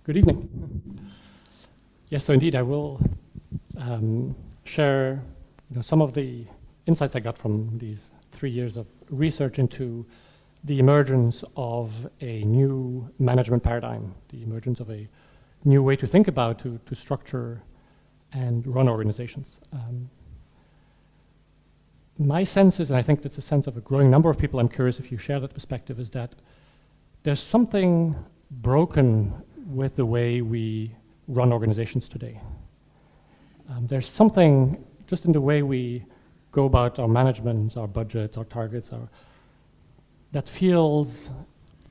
Good evening. Yes, so indeed I will share some of the insights I got from these 3 years of research into the emergence of a new management paradigm, the emergence of a new way to think about, to structure and run organizations. My sense is, and I think that's a sense of a growing number of people, I'm curious if you share that perspective, is that there's something broken with the way we run organizations today. There's something just in the way we go about our management, our budgets, our targets, that feels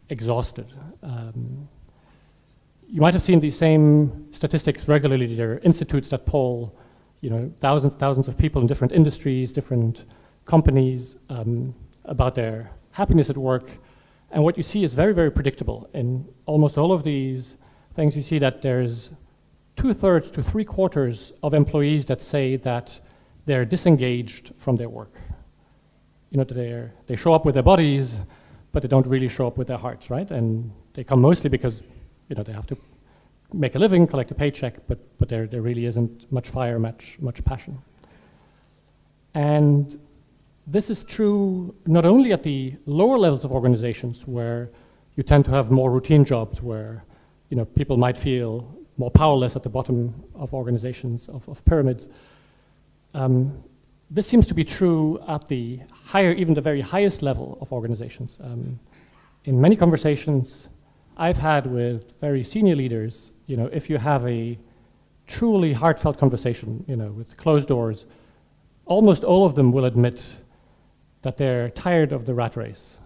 exhausted. You might have seen these same statistics regularly. There are institutes that poll, thousands of people in different industries, different companies, about their happiness at work. And what you see is very, very predictable. In almost all of these things, you see that there's 2/3 to 3/4 of employees that say that they're disengaged from their work. They show up with their bodies, but they don't really show up with their hearts, right? And they come mostly because they have to make a living, collect a paycheck, but there really isn't much fire, much passion. And this is true not only at the lower levels of organizations where you tend to have more routine jobs where people might feel more powerless at the bottom of organizations, of pyramids. This seems to be true at the higher, even the very highest level of organizations. In many conversations I've had with very senior leaders, if you have a truly heartfelt conversation, with closed doors, almost all of them will admit that they're tired of the rat race.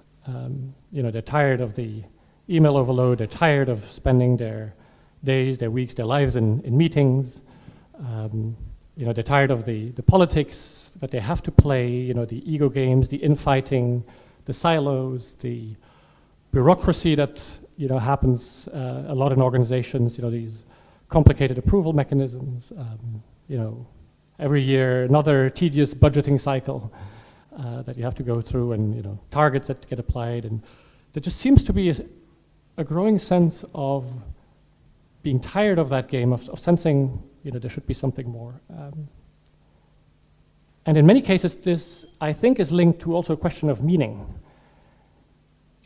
They're tired of the email overload. They're tired of spending their days, their weeks, their lives in meetings. They're tired of the politics that they have to play, the ego games, the infighting, the silos, the bureaucracy that happens a lot in organizations, these complicated approval mechanisms, every year another tedious budgeting cycle that you have to go through, and targets that get applied. And there just seems to be a growing sense of being tired of that game, of sensing there should be something more. And in many cases, this, I think, is linked to also a question of meaning.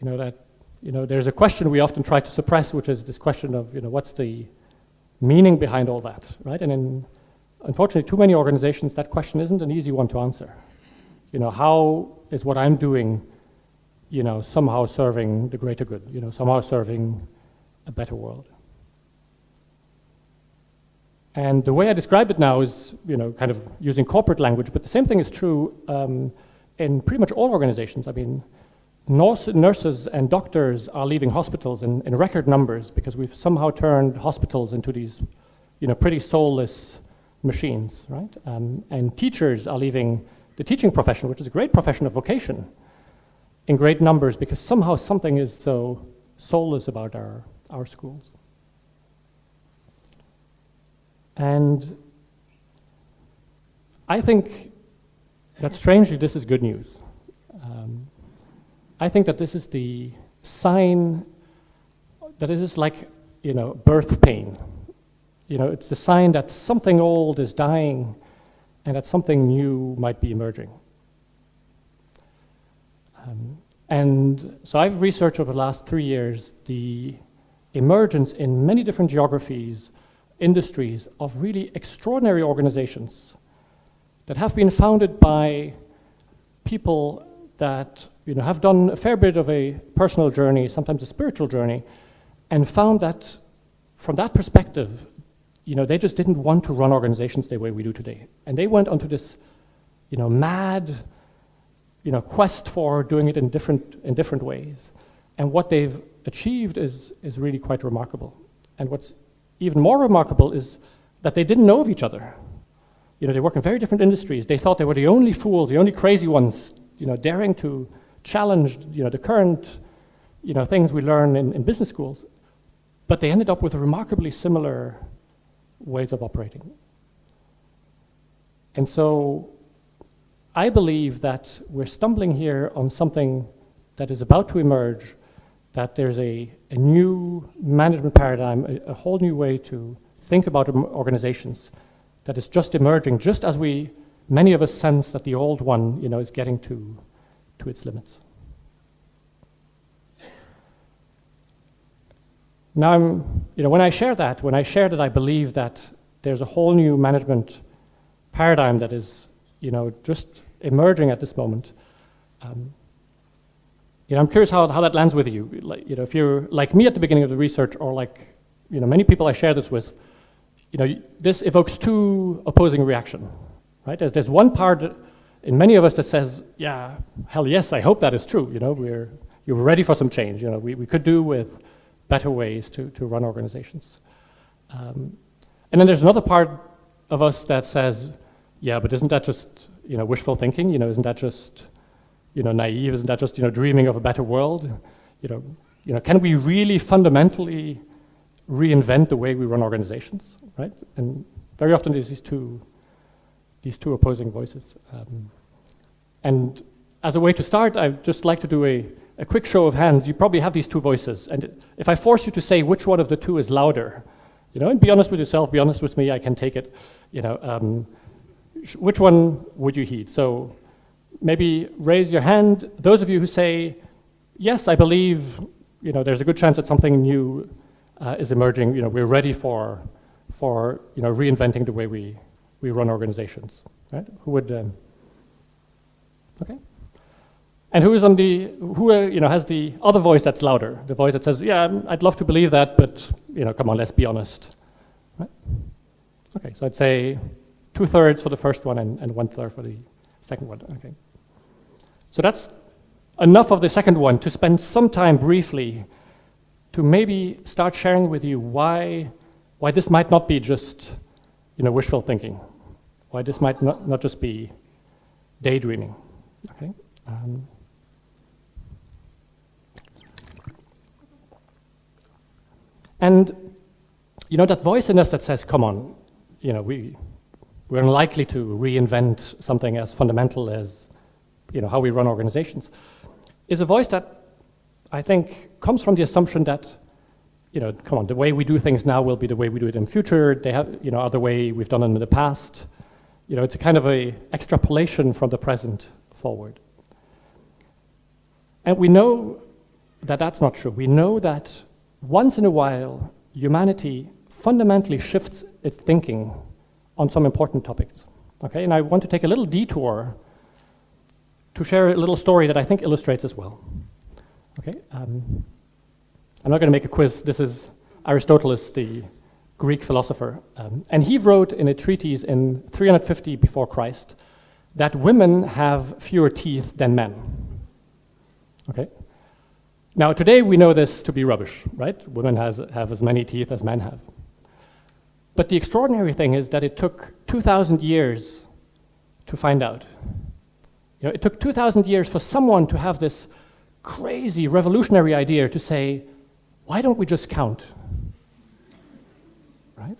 There's a question we often try to suppress, which is this question of, what's the meaning behind all that, right? And in, unfortunately, too many organizations, that question isn't an easy one to answer. How is what I'm doing, somehow serving the greater good, somehow serving a better world? And the way I describe it now is, kind of using corporate language, but the same thing is true in pretty much all organizations. I mean, nurses and doctors are leaving hospitals in record numbers because we've somehow turned hospitals into these, pretty soulless machines, right? And teachers are leaving the teaching profession, which is a great profession of vocation, in great numbers because somehow something is so soulless about our schools. And I think that strangely this is good news. I think that this is the sign that this is like, birth pain. It's the sign that something old is dying and that something new might be emerging. And so I've researched over the last 3 years the emergence in many different geographies, industries, of really extraordinary organizations that have been founded by people that have done a fair bit of a personal journey, sometimes a spiritual journey, and found that from that perspective, they just didn't want to run organizations the way we do today. And they went onto this, mad, quest for doing it in different ways. And what they've achieved is really quite remarkable. And what's even more remarkable is that they didn't know of each other. They work in very different industries. They thought they were the only fools, the only crazy ones, daring to challenge, the current, things we learn in business schools. But they ended up with remarkably similar ways of operating. And so I believe that we're stumbling here on something that is about to emerge that there's a new management paradigm, a whole new way to think about organizations that is just emerging, just as many of us sense that the old one, is getting to its limits. Now, when I share that I believe that there's a whole new management paradigm that is, just emerging at this moment. I'm curious how that lands with you. If you're like me at the beginning of the research, or like, many people I share this with, this evokes two opposing reactions, right? There's one part in many of us that says, yeah, hell yes, I hope that is true. You're ready for some change. We could do with better ways to run organizations. And then there's another part of us that says, yeah, but isn't that just, wishful thinking? Isn't that just, naive? Isn't that just, dreaming of a better world? Can we really fundamentally reinvent the way we run organizations, right? And very often there's these two opposing voices. And as a way to start, I'd just like to do a quick show of hands. You probably have these two voices, and if I force you to say which one of the two is louder, and be honest with yourself, be honest with me, I can take it, which one would you heed? So maybe raise your hand, those of you who say, yes, I believe, there's a good chance that something new is emerging, we're ready for reinventing the way we run organizations, right? Who would, okay. And who has the other voice that's louder, the voice that says, yeah, I'd love to believe that, but, come on, let's be honest, right? Okay, so I'd say 2/3 for the first one and 1/3 for the second one, okay. So that's enough of the second one to spend some time briefly to maybe start sharing with you why this might not be just, wishful thinking, why this might not just be daydreaming, okay? And that voice in us that says, come on, we're unlikely to reinvent something as fundamental as how we run organizations, is a voice that I think comes from the assumption that, come on, the way we do things now will be the way we do it in the future. They have, other way we've done it in the past. It's a kind of a extrapolation from the present forward. And we know that that's not true. We know that once in a while, humanity fundamentally shifts its thinking on some important topics. Okay, and I want to take a little detour to share a little story that I think illustrates as well. Okay, I'm not going to make a quiz. This is Aristotle, the Greek philosopher, and he wrote in a treatise in 350 before Christ that women have fewer teeth than men. Okay. Now today we know this to be rubbish, right? Women have as many teeth as men have. But the extraordinary thing is that it took 2,000 years to find out. It took 2,000 years for someone to have this crazy revolutionary idea to say, why don't we just count? Right?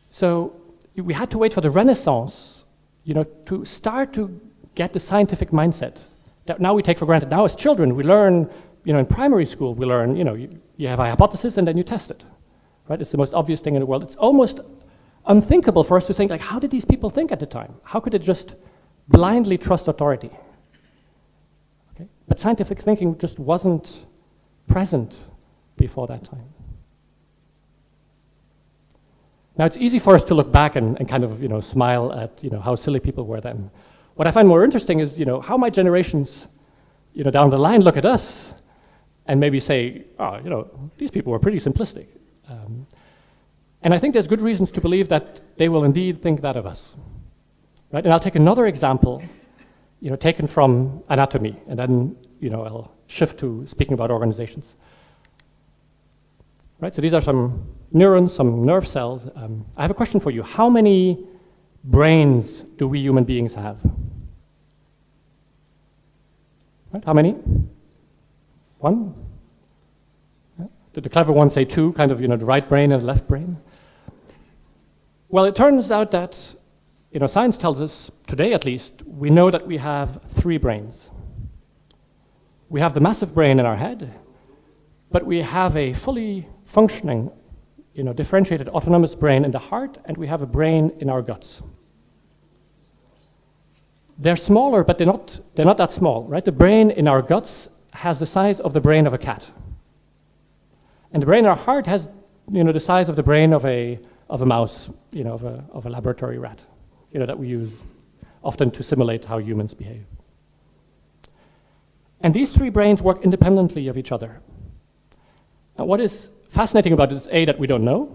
So we had to wait for the Renaissance, to start to get the scientific mindset that now we take for granted. Now as children, we learn, in primary school, we learn, you have a hypothesis and then you test it. Right? It's the most obvious thing in the world. It's almost unthinkable for us to think, like, how did these people think at the time? How could it just blindly trust authority? Okay? But scientific thinking just wasn't present before that time. Now, it's easy for us to look back and kind of, smile at, how silly people were then. What I find more interesting is, how might generations, down the line look at us and maybe say, oh, these people were pretty simplistic. And I think there's good reasons to believe that they will indeed think that of us. Right? And I'll take another example, taken from anatomy, and then, I'll shift to speaking about organizations. Right? So these are some neurons, some nerve cells. I have a question for you. How many brains do we human beings have? Right? How many? One? Did the clever ones say two, kind of, the right brain and the left brain? Well, it turns out that, science tells us, today at least, we know that we have 3 brains. We have the massive brain in our head, but we have a fully functioning, differentiated autonomous brain in the heart, and we have a brain in our guts. They're smaller, but they're not that small, right? The brain in our guts has the size of the brain of a cat. And the brain in our heart has, the size of the brain of a mouse, of a laboratory rat, that we use often to simulate how humans behave. And these three brains work independently of each other. And what is fascinating about this, A, that we don't know,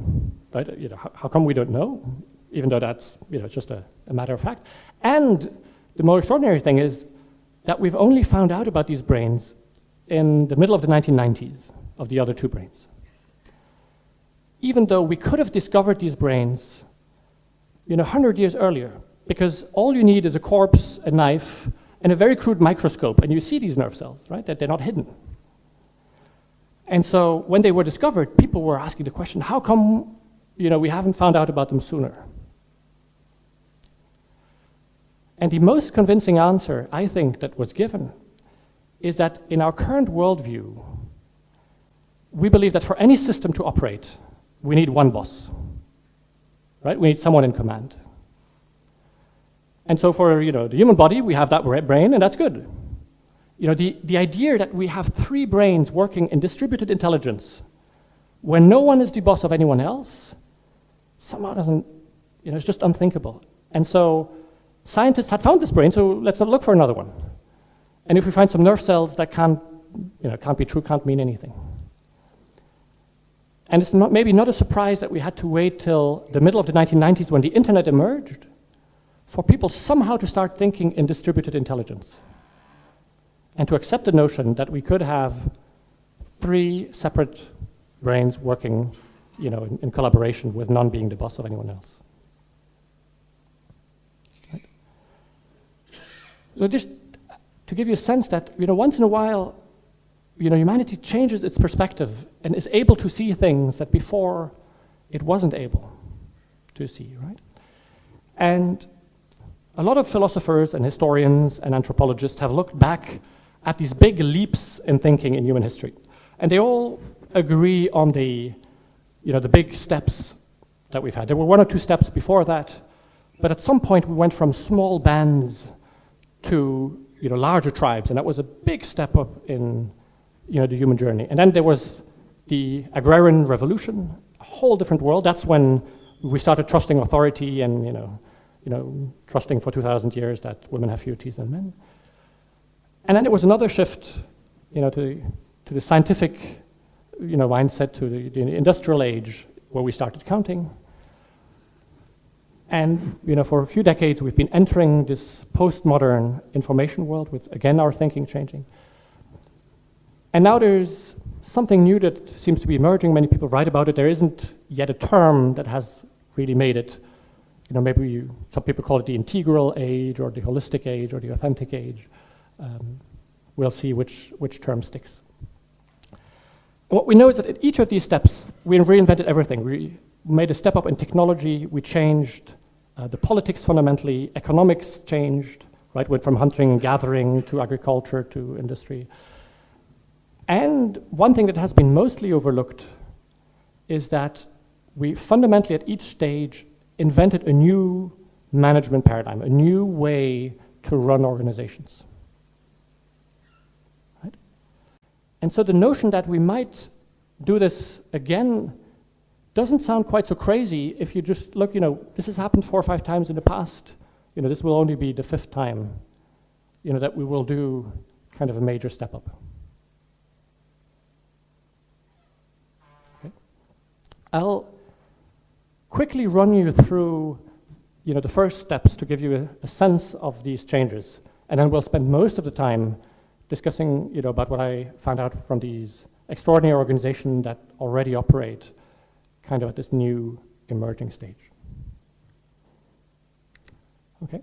right? How come we don't know, even though that's, it's just a matter of fact. And the more extraordinary thing is that we've only found out about these brains in the middle of the 1990s of the other two brains. Even though we could have discovered these brains, 100 years earlier, because all you need is a corpse, a knife, and a very crude microscope, and you see these nerve cells, right? That they're not hidden. And so when they were discovered, people were asking the question, how come, we haven't found out about them sooner? And the most convincing answer, I think, that was given is that in our current worldview, we believe that for any system to operate, we need one boss, right? We need someone in command. And so for the human body, we have that brain, and that's good. The idea that we have three brains working in distributed intelligence, where no one is the boss of anyone else, somehow doesn't, it's just unthinkable. And so scientists had found this brain, so let's not look for another one. And if we find some nerve cells that can't be true, can't mean anything. And it's maybe not a surprise that we had to wait till the middle of the 1990s when the internet emerged for people somehow to start thinking in distributed intelligence and to accept the notion that we could have three separate brains working, in collaboration with none being the boss of anyone else. Right? So just to give you a sense that, once in a while, humanity changes its perspective and is able to see things that before it wasn't able to see, right? And a lot of philosophers and historians and anthropologists have looked back at these big leaps in thinking in human history. And they all agree on the big steps that we've had. There were one or two steps before that, but at some point we went from small bands to larger tribes, and that was a big step up in the human journey. And then there was the agrarian revolution, a whole different world. That's when we started trusting authority and trusting for 2,000 years that women have fewer teeth than men. And then there was another shift, to the scientific, mindset, to the industrial age, where we started counting. And for a few decades, we've been entering this postmodern information world with, again, our thinking changing. And now there's something new that seems to be emerging. Many people write about it. There isn't yet a term that has really made it. Maybe some people call it the integral age or the holistic age or the authentic age. We'll see which term sticks. And what we know is that at each of these steps, we reinvented everything. We made a step up in technology. We changed the politics fundamentally. Economics changed, right? Went from hunting and gathering to agriculture to industry. And one thing that has been mostly overlooked is that we fundamentally at each stage invented a new management paradigm, a new way to run organizations. Right? And so the notion that we might do this again doesn't sound quite so crazy if you just look, this has happened 4 or 5 times in the past. This will only be the 5th time, that we will do kind of a major step up. I'll quickly run you through, the first steps to give you a sense of these changes, and then we'll spend most of the time discussing, about what I found out from these extraordinary organizations that already operate kind of at this new emerging stage. Okay.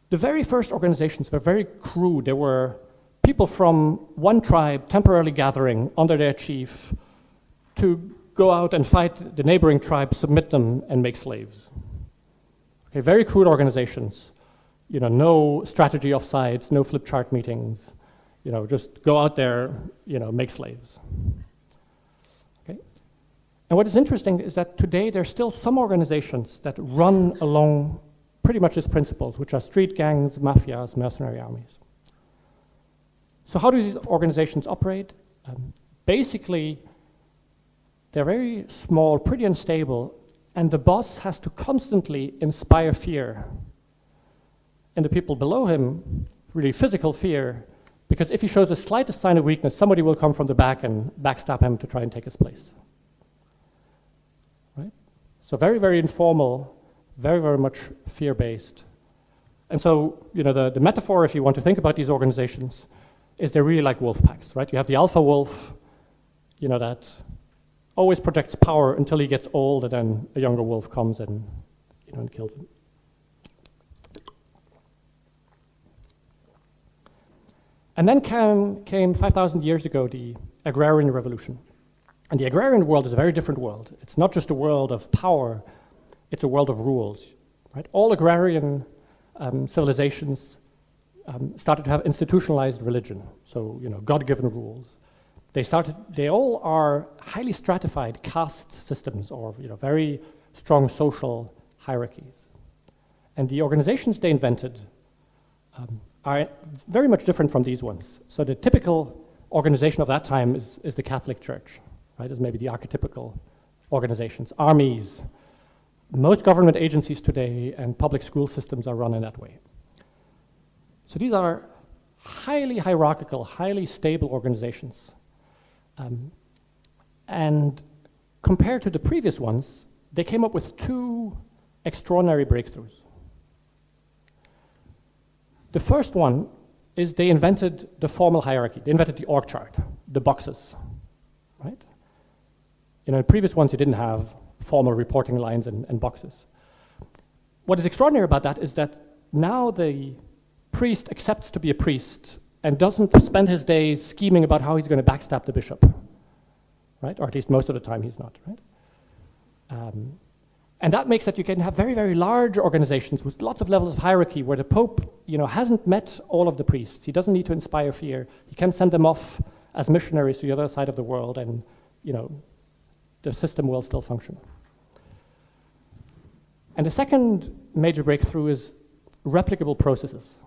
The very first organizations were very crude. There were people from one tribe temporarily gathering under their chief to go out and fight the neighboring tribe, submit them, and make slaves. Okay, very crude organizations. No strategy offsites, no flip chart meetings, just go out there, make slaves. Okay? And what is interesting is that today there's still some organizations that run along pretty much these principles, which are street gangs, mafias, mercenary armies. So how do these organizations operate? Basically, they're very small, pretty unstable, and the boss has to constantly inspire fear. And the people below him, really physical fear, because if he shows the slightest sign of weakness, somebody will come from the back and backstab him to try and take his place. Right? So very, very informal, very, very much fear-based. And so, the metaphor, if you want to think about these organizations, is they're really like wolf packs, right? You have the alpha wolf, that always projects power until he gets old, and then a younger wolf comes and, and kills him. And then came 5,000 years ago, the agrarian revolution. And the agrarian world is a very different world. It's not just a world of power, it's a world of rules, right? All agrarian civilizations started to have institutionalized religion, so, God-given rules. They all are highly stratified caste systems or, very strong social hierarchies. And the organizations they invented are very much different from these ones. So the typical organization of that time is the Catholic Church, right? Is maybe the archetypical organizations, armies. Most government agencies today and public school systems are run in that way. So these are highly hierarchical, highly stable organizations. And compared to the previous ones, they came up with two extraordinary breakthroughs. The first one is they invented the formal hierarchy. They invented the org chart, the boxes, right? In previous ones, you didn't have formal reporting lines and boxes. What is extraordinary about that is that now the priest accepts to be a priest and doesn't spend his days scheming about how he's going to backstab the bishop, right? Or at least most of the time he's not, right? And that makes that you can have very, very large organizations with lots of levels of hierarchy where the Pope, hasn't met all of the priests. He doesn't need to inspire fear. He can send them off as missionaries to the other side of the world, and, the system will still function. And the second major breakthrough is replicable processes,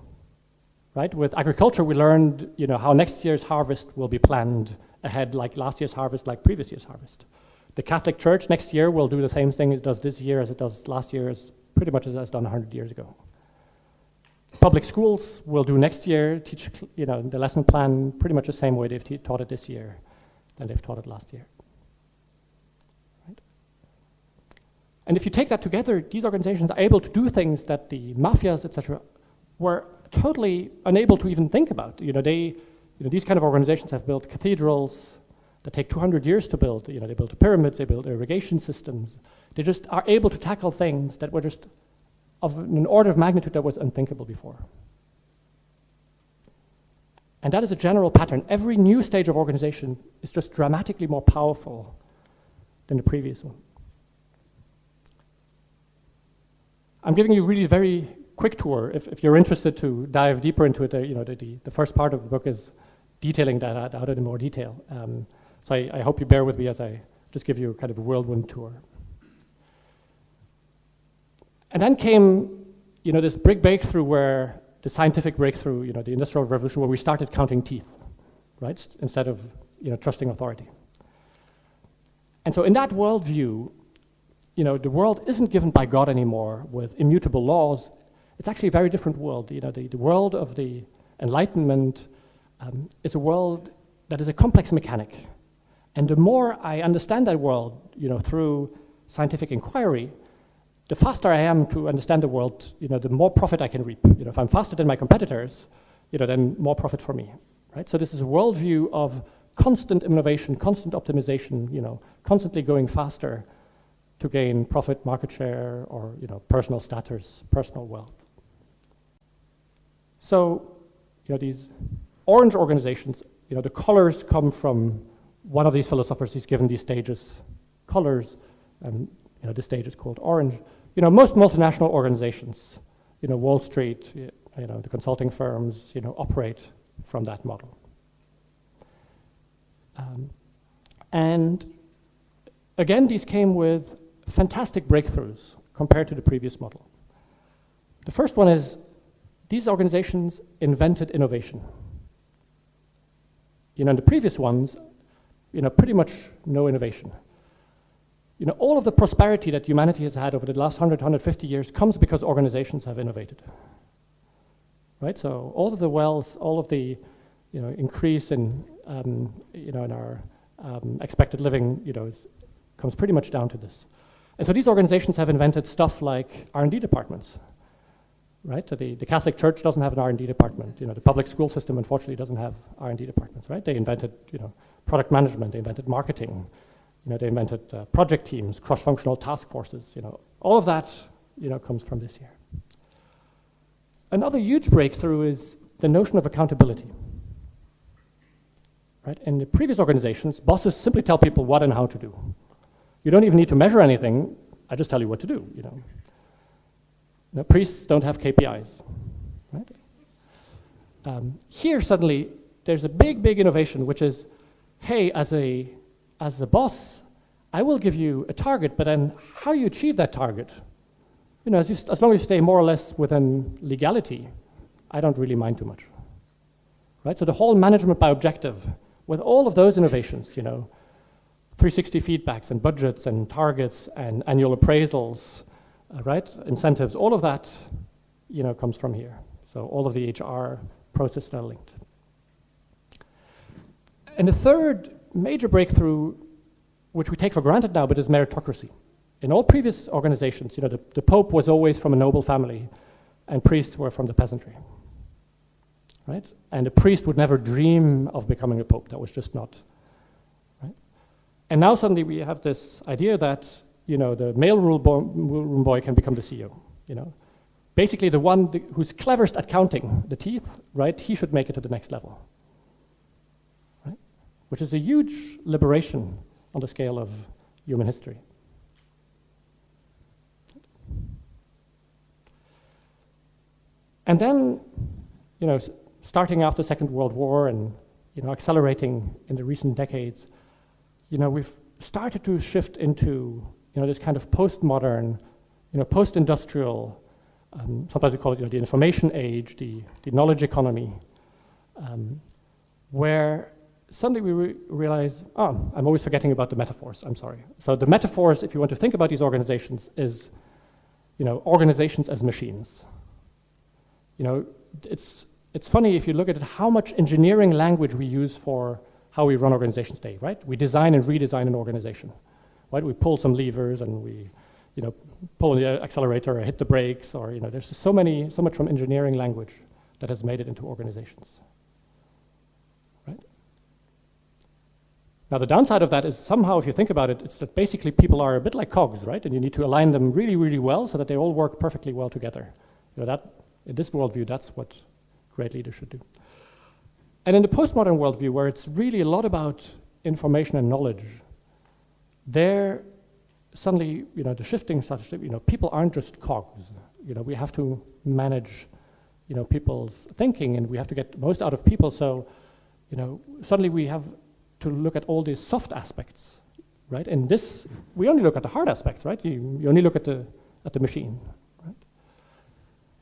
right? With agriculture, we learned, how next year's harvest will be planned ahead, like last year's harvest, like previous year's harvest. The Catholic Church next year will do the same thing it does this year as it does last year, as pretty much as it's done 100 years ago. Public schools will do next year, teach the lesson plan pretty much the same way they've taught it this year than they've taught it last year. Right? And if you take that together, these organizations are able to do things that the mafias, etc., were totally unable to even think about. These kind of organizations have built cathedrals that take 200 years to build. They built pyramids, they built irrigation systems. They just are able to tackle things that were just of an order of magnitude that was unthinkable before. And that is a general pattern. Every new stage of organization is just dramatically more powerful than the previous one. I'm giving you really a very quick tour. If you're interested to dive deeper into it, the first part of the book is detailing that out in more detail. So I hope you bear with me as I just give you kind of a whirlwind tour. And then came, this big breakthrough where the scientific breakthrough, the Industrial Revolution, where we started counting teeth, right? Instead of, trusting authority. And so in that worldview, the world isn't given by God anymore with immutable laws. It's actually a very different world. The world of the Enlightenment is a world that is a complex mechanic. And the more I understand that world, through scientific inquiry, the faster I am to understand the world, the more profit I can reap. If I'm faster than my competitors, then more profit for me, right? So this is a worldview of constant innovation, constant optimization, constantly going faster to gain profit, market share, or personal status, personal wealth. So, these orange organizations, the colors come from one of these philosophers. He's given these stages colors, and this stage is called orange. Most multinational organizations, Wall Street, the consulting firms, operate from that model. And again, these came with fantastic breakthroughs compared to the previous model. The first one is these organizations invented innovation. In the previous ones, pretty much no innovation. All of the prosperity that humanity has had over the last 100, 150 years comes because organizations have innovated. Right? So all of the wealth, all of the increase in in our expected living comes pretty much down to this. And so these organizations have invented stuff like R&D departments. Right? So the Catholic Church doesn't have an R&D department. The public school system, unfortunately, doesn't have R&D departments. Right? They invented product management. They invented marketing. They invented project teams, cross-functional task forces. All of that comes from this here. Another huge breakthrough is the notion of accountability. Right? In the previous organizations, bosses simply tell people what and how to do. You don't even need to measure anything. I just tell you what to do. Priests don't have KPIs. Right? Here, suddenly, there's a big, big innovation, which is, hey, as a boss, I will give you a target, but then how you achieve that target, as long as you stay more or less within legality, I don't really mind too much. Right? So the whole management by objective, with all of those innovations, 360 feedbacks and budgets and targets and annual appraisals, right? Incentives, all of that, comes from here. So all of the HR processes are linked. And the third major breakthrough, which we take for granted now, but is meritocracy. In all previous organizations, the Pope was always from a noble family, and priests were from the peasantry, right? And a priest would never dream of becoming a Pope. That was just not, right? And now suddenly we have this idea that, the mailroom boy can become the CEO, Basically the one who's cleverest at counting the teeth, right? He should make it to the next level, right? Which is a huge liberation on the scale of human history. And then, starting after the Second World War and, accelerating in the recent decades, we've started to shift into, this kind of postmodern, post-industrial, sometimes we call it, the information age, the knowledge economy, where suddenly we realize, I'm always forgetting about the metaphors, I'm sorry. So the metaphors, if you want to think about these organizations, is, organizations as machines. It's funny if you look at it, how much engineering language we use for how we run organizations today, right? We design and redesign an organization, right? We pull some levers and we, pull the accelerator or hit the brakes, or, there's just so much from engineering language that has made it into organizations, right? Now the downside of that is somehow, if you think about it, it's that basically people are a bit like cogs, right? And you need to align them really, really well so that they all work perfectly well together. That, in this worldview, that's what great leaders should do. And in the postmodern worldview, where it's really a lot about information and knowledge, there suddenly, the shifting such that, people aren't just cogs. We have to manage, people's thinking, and we have to get the most out of people. So, suddenly we have to look at all these soft aspects, right? And this, we only look at the hard aspects, right? You only look at the machine, right?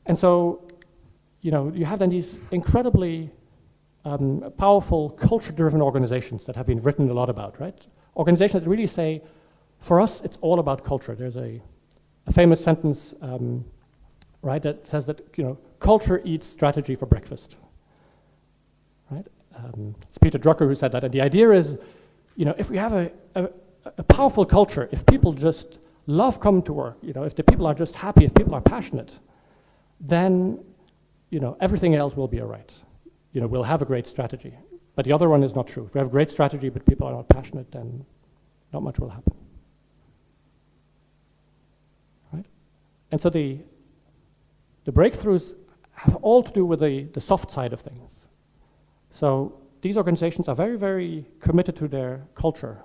And so, you have then these incredibly powerful culture-driven organizations that have been written a lot about, right? Organizations that really say, for us, it's all about culture. There's a famous sentence, right, that says that, culture eats strategy for breakfast, right? It's Peter Drucker who said that, and the idea is, if we have a powerful culture, if people just love coming to work, if the people are just happy, if people are passionate, then, everything else will be all right. We'll have a great strategy. But the other one is not true. If we have a great strategy but people are not passionate, then not much will happen. Right? And so the breakthroughs have all to do with the soft side of things. So these organizations are very, very committed to their culture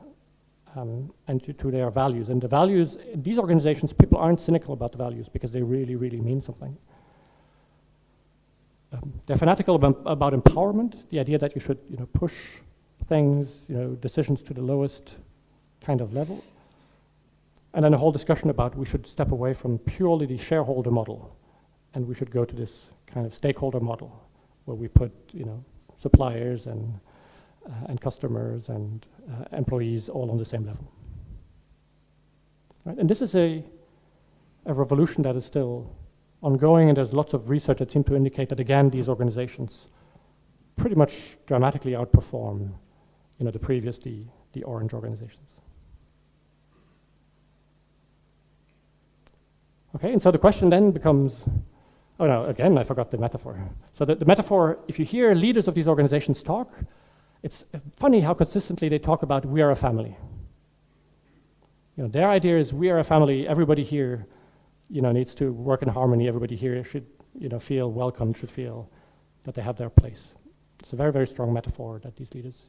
and to their values. And the values, in these organizations, people aren't cynical about the values because they really, really mean something. They're fanatical about empowerment, the idea that you should push things, decisions to the lowest kind of level. And then a whole discussion about we should step away from purely the shareholder model, and we should go to this kind of stakeholder model where we put, suppliers and customers and employees all on the same level. Right? And this is a revolution that is still ongoing, and there's lots of research that seems to indicate that, again, these organizations pretty much dramatically outperform, the orange organizations. Okay, and so the question then becomes, oh no, again, I forgot the metaphor. So the metaphor, if you hear leaders of these organizations talk, it's funny how consistently they talk about we are a family. Their idea is we are a family, everybody here, needs to work in harmony, everybody here should, feel welcome, should feel that they have their place. It's a very, very strong metaphor that these leaders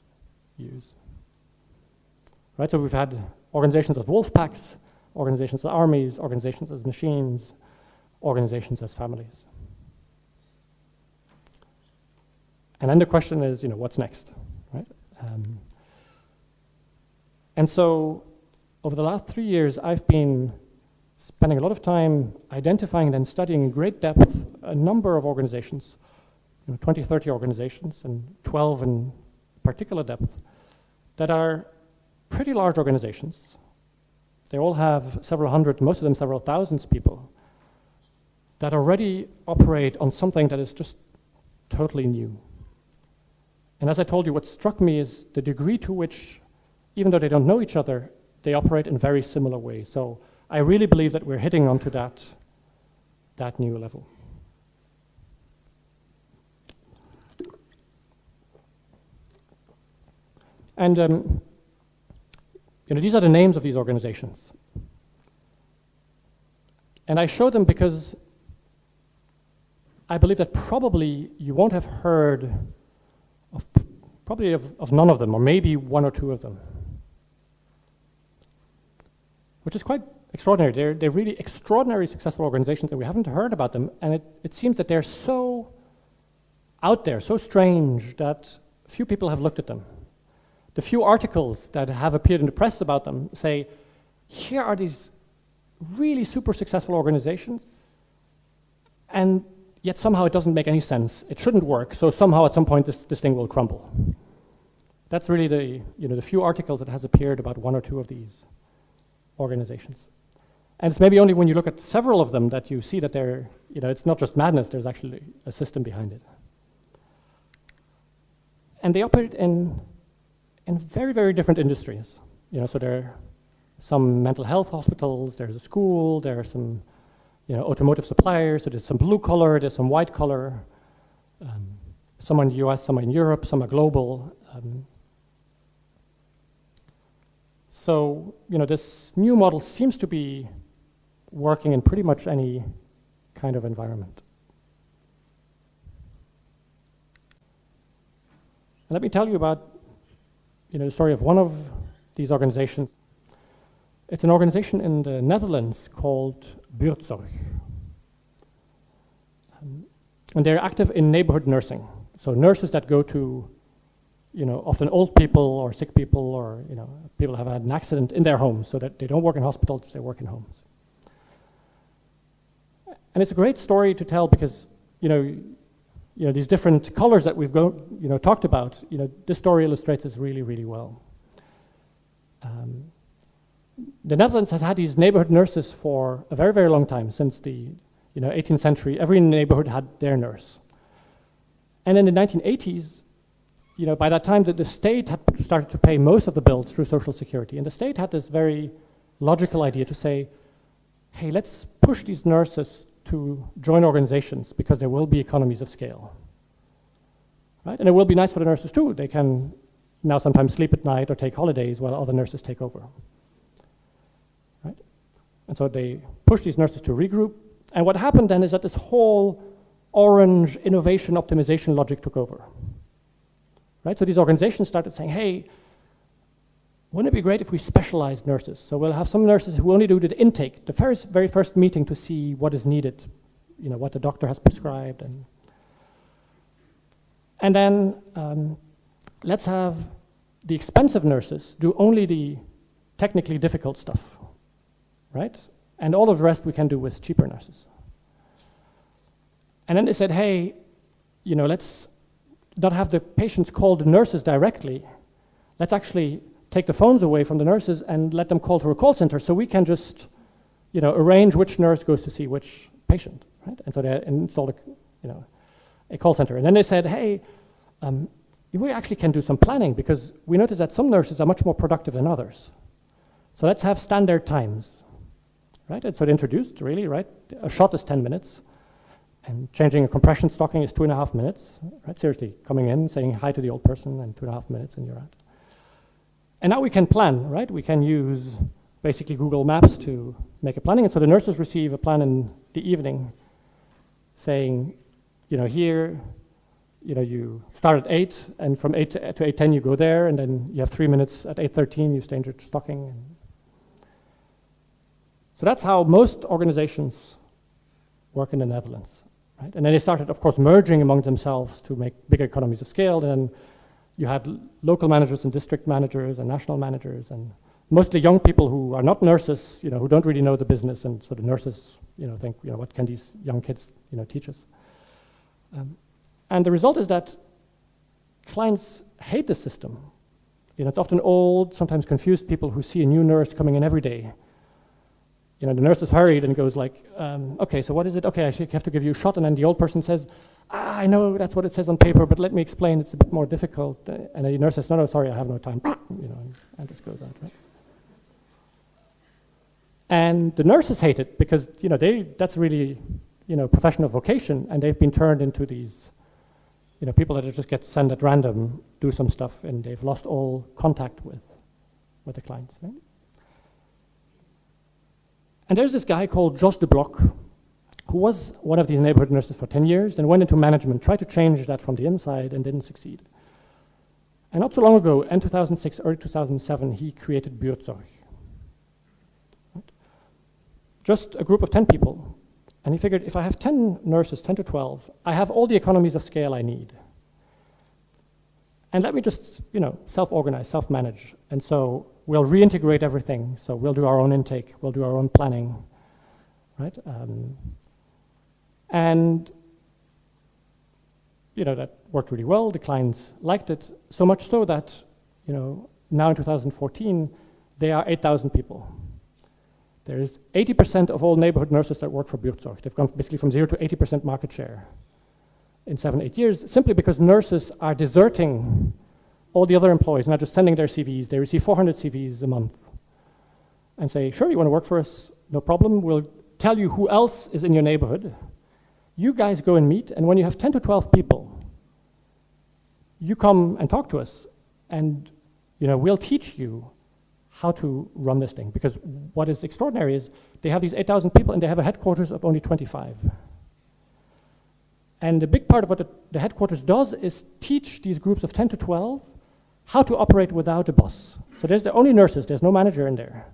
use. Right, so we've had organizations as wolf packs, organizations as armies, organizations as machines, organizations as families. And then the question is, what's next, right? And so over the last 3 years, I've been spending a lot of time identifying and then studying in great depth a number of organizations, 20, 30 organizations, and 12 in particular depth, that are pretty large organizations. They all have several hundred, most of them several thousands people, that already operate on something that is just totally new. And as I told you, what struck me is the degree to which, even though they don't know each other, they operate in very similar ways. So I really believe that we're hitting onto that new level. And these are the names of these organizations. And I show them because I believe that probably you won't have heard of none of them, or maybe one or two of them, which is quite extraordinary. They're really extraordinary successful organizations, and we haven't heard about them. And it seems that they're so out there, so strange, that few people have looked at them. The few articles that have appeared in the press about them say, here are these really super successful organizations, and yet somehow it doesn't make any sense. It shouldn't work, so somehow at some point this thing will crumble. That's really the few articles that has appeared about one or two of these organizations. And it's maybe only when you look at several of them that you see that they're, it's not just madness, there's actually a system behind it. And they operate in very, very different industries. So there are some mental health hospitals, there's a school, there are some automotive suppliers, so there's some blue collar, there's some white collar, some in the US, some in Europe, some are global. So, this new model seems to be working in pretty much any kind of environment. And let me tell you about the story of one of these organizations. It's an organization in the Netherlands called Buurtzorg. And they're active in neighborhood nursing. So nurses that go to, often old people or sick people or, people have had an accident in their homes, so that they don't work in hospitals, they work in homes. And it's a great story to tell because, these different colors that we've talked about, this story illustrates this really, really well. The Netherlands has had these neighborhood nurses for a very, very long time, since the 18th century. Every neighborhood had their nurse. And in the 1980s, by that time, the state had started to pay most of the bills through Social Security. And the state had this very logical idea to say, hey, let's push these nurses to join organizations because there will be economies of scale. Right? And it will be nice for the nurses too. They can now sometimes sleep at night or take holidays while other nurses take over. Right? And so they push these nurses to regroup. And what happened then is that this whole orange innovation optimization logic took over. Right? So these organizations started saying, hey, wouldn't it be great if we specialized nurses? So we'll have some nurses who only do the intake, the very first meeting to see what is needed, what the doctor has prescribed. And then let's have the expensive nurses do only the technically difficult stuff, right? And all of the rest we can do with cheaper nurses. And then they said, hey, let's not have the patients call the nurses directly. Let's actually take the phones away from the nurses and let them call to a call center so we can just, arrange which nurse goes to see which patient, right? And so they installed a call center. And then they said, hey, we actually can do some planning because we noticed that some nurses are much more productive than others. So let's have standard times, right? And so they introduced, really, right? A shot is 10 minutes, and changing a compression stocking is 2.5 minutes, right? Seriously, coming in, saying hi to the old person, and 2.5 minutes, and you're out. And now we can plan, right? We can use basically Google Maps to make a planning, and so the nurses receive a plan in the evening saying, here, you start at 8, and from 8 to 8:10 you go there, and then you have 3 minutes at 8:13 you change your stocking. So that's how most organizations work in the Netherlands, right? And then they started, of course, merging among themselves to make bigger economies of scale. And then you had local managers and district managers and national managers, and mostly young people who are not nurses, who don't really know the business, and so the nurses, think, what can these young kids, teach us? And the result is that clients hate the system. It's often old, sometimes confused people who see a new nurse coming in every day. The nurse is hurried and goes like, okay, so what is it? Okay, I have to give you a shot. And then the old person says, I know that's what it says on paper, but let me explain, it's a bit more difficult. And the nurse says, no, sorry, I have no time. And this goes out, right? And the nurses hate it because, that's really, professional vocation, and they've been turned into these, people that just get sent at random, do some stuff, and they've lost all contact with the clients, right? And there's this guy called Jos de Blok, who was one of these neighborhood nurses for 10 years and went into management, tried to change that from the inside and didn't succeed. And not so long ago, in 2006, early 2007, he created Buurtzorg. Right? Just a group of 10 people. And he figured if I have 10 nurses, 10 to 12, I have all the economies of scale I need. And let me just, self-organize, self-manage. And so we'll reintegrate everything. So we'll do our own intake, we'll do our own planning, right? And that worked really well. The clients liked it, so much so that, now in 2014, there are 8,000 people. There is 80% of all neighborhood nurses that work for Buurtzorg. They've gone basically from 0 to 80% market share in 7-8 years, simply because nurses are deserting all the other employees, not just sending their CVs. They receive 400 CVs a month and say, sure, you want to work for us? No problem. We'll tell you who else is in your neighborhood. You guys go and meet, and when you have 10 to 12 people, you come and talk to us, and we'll teach you how to run this thing. Because what is extraordinary is they have these 8,000 people, and they have a headquarters of only 25. And a big part of what the headquarters does is teach these groups of 10 to 12 how to operate without a boss. So they're only nurses, there's no manager in there.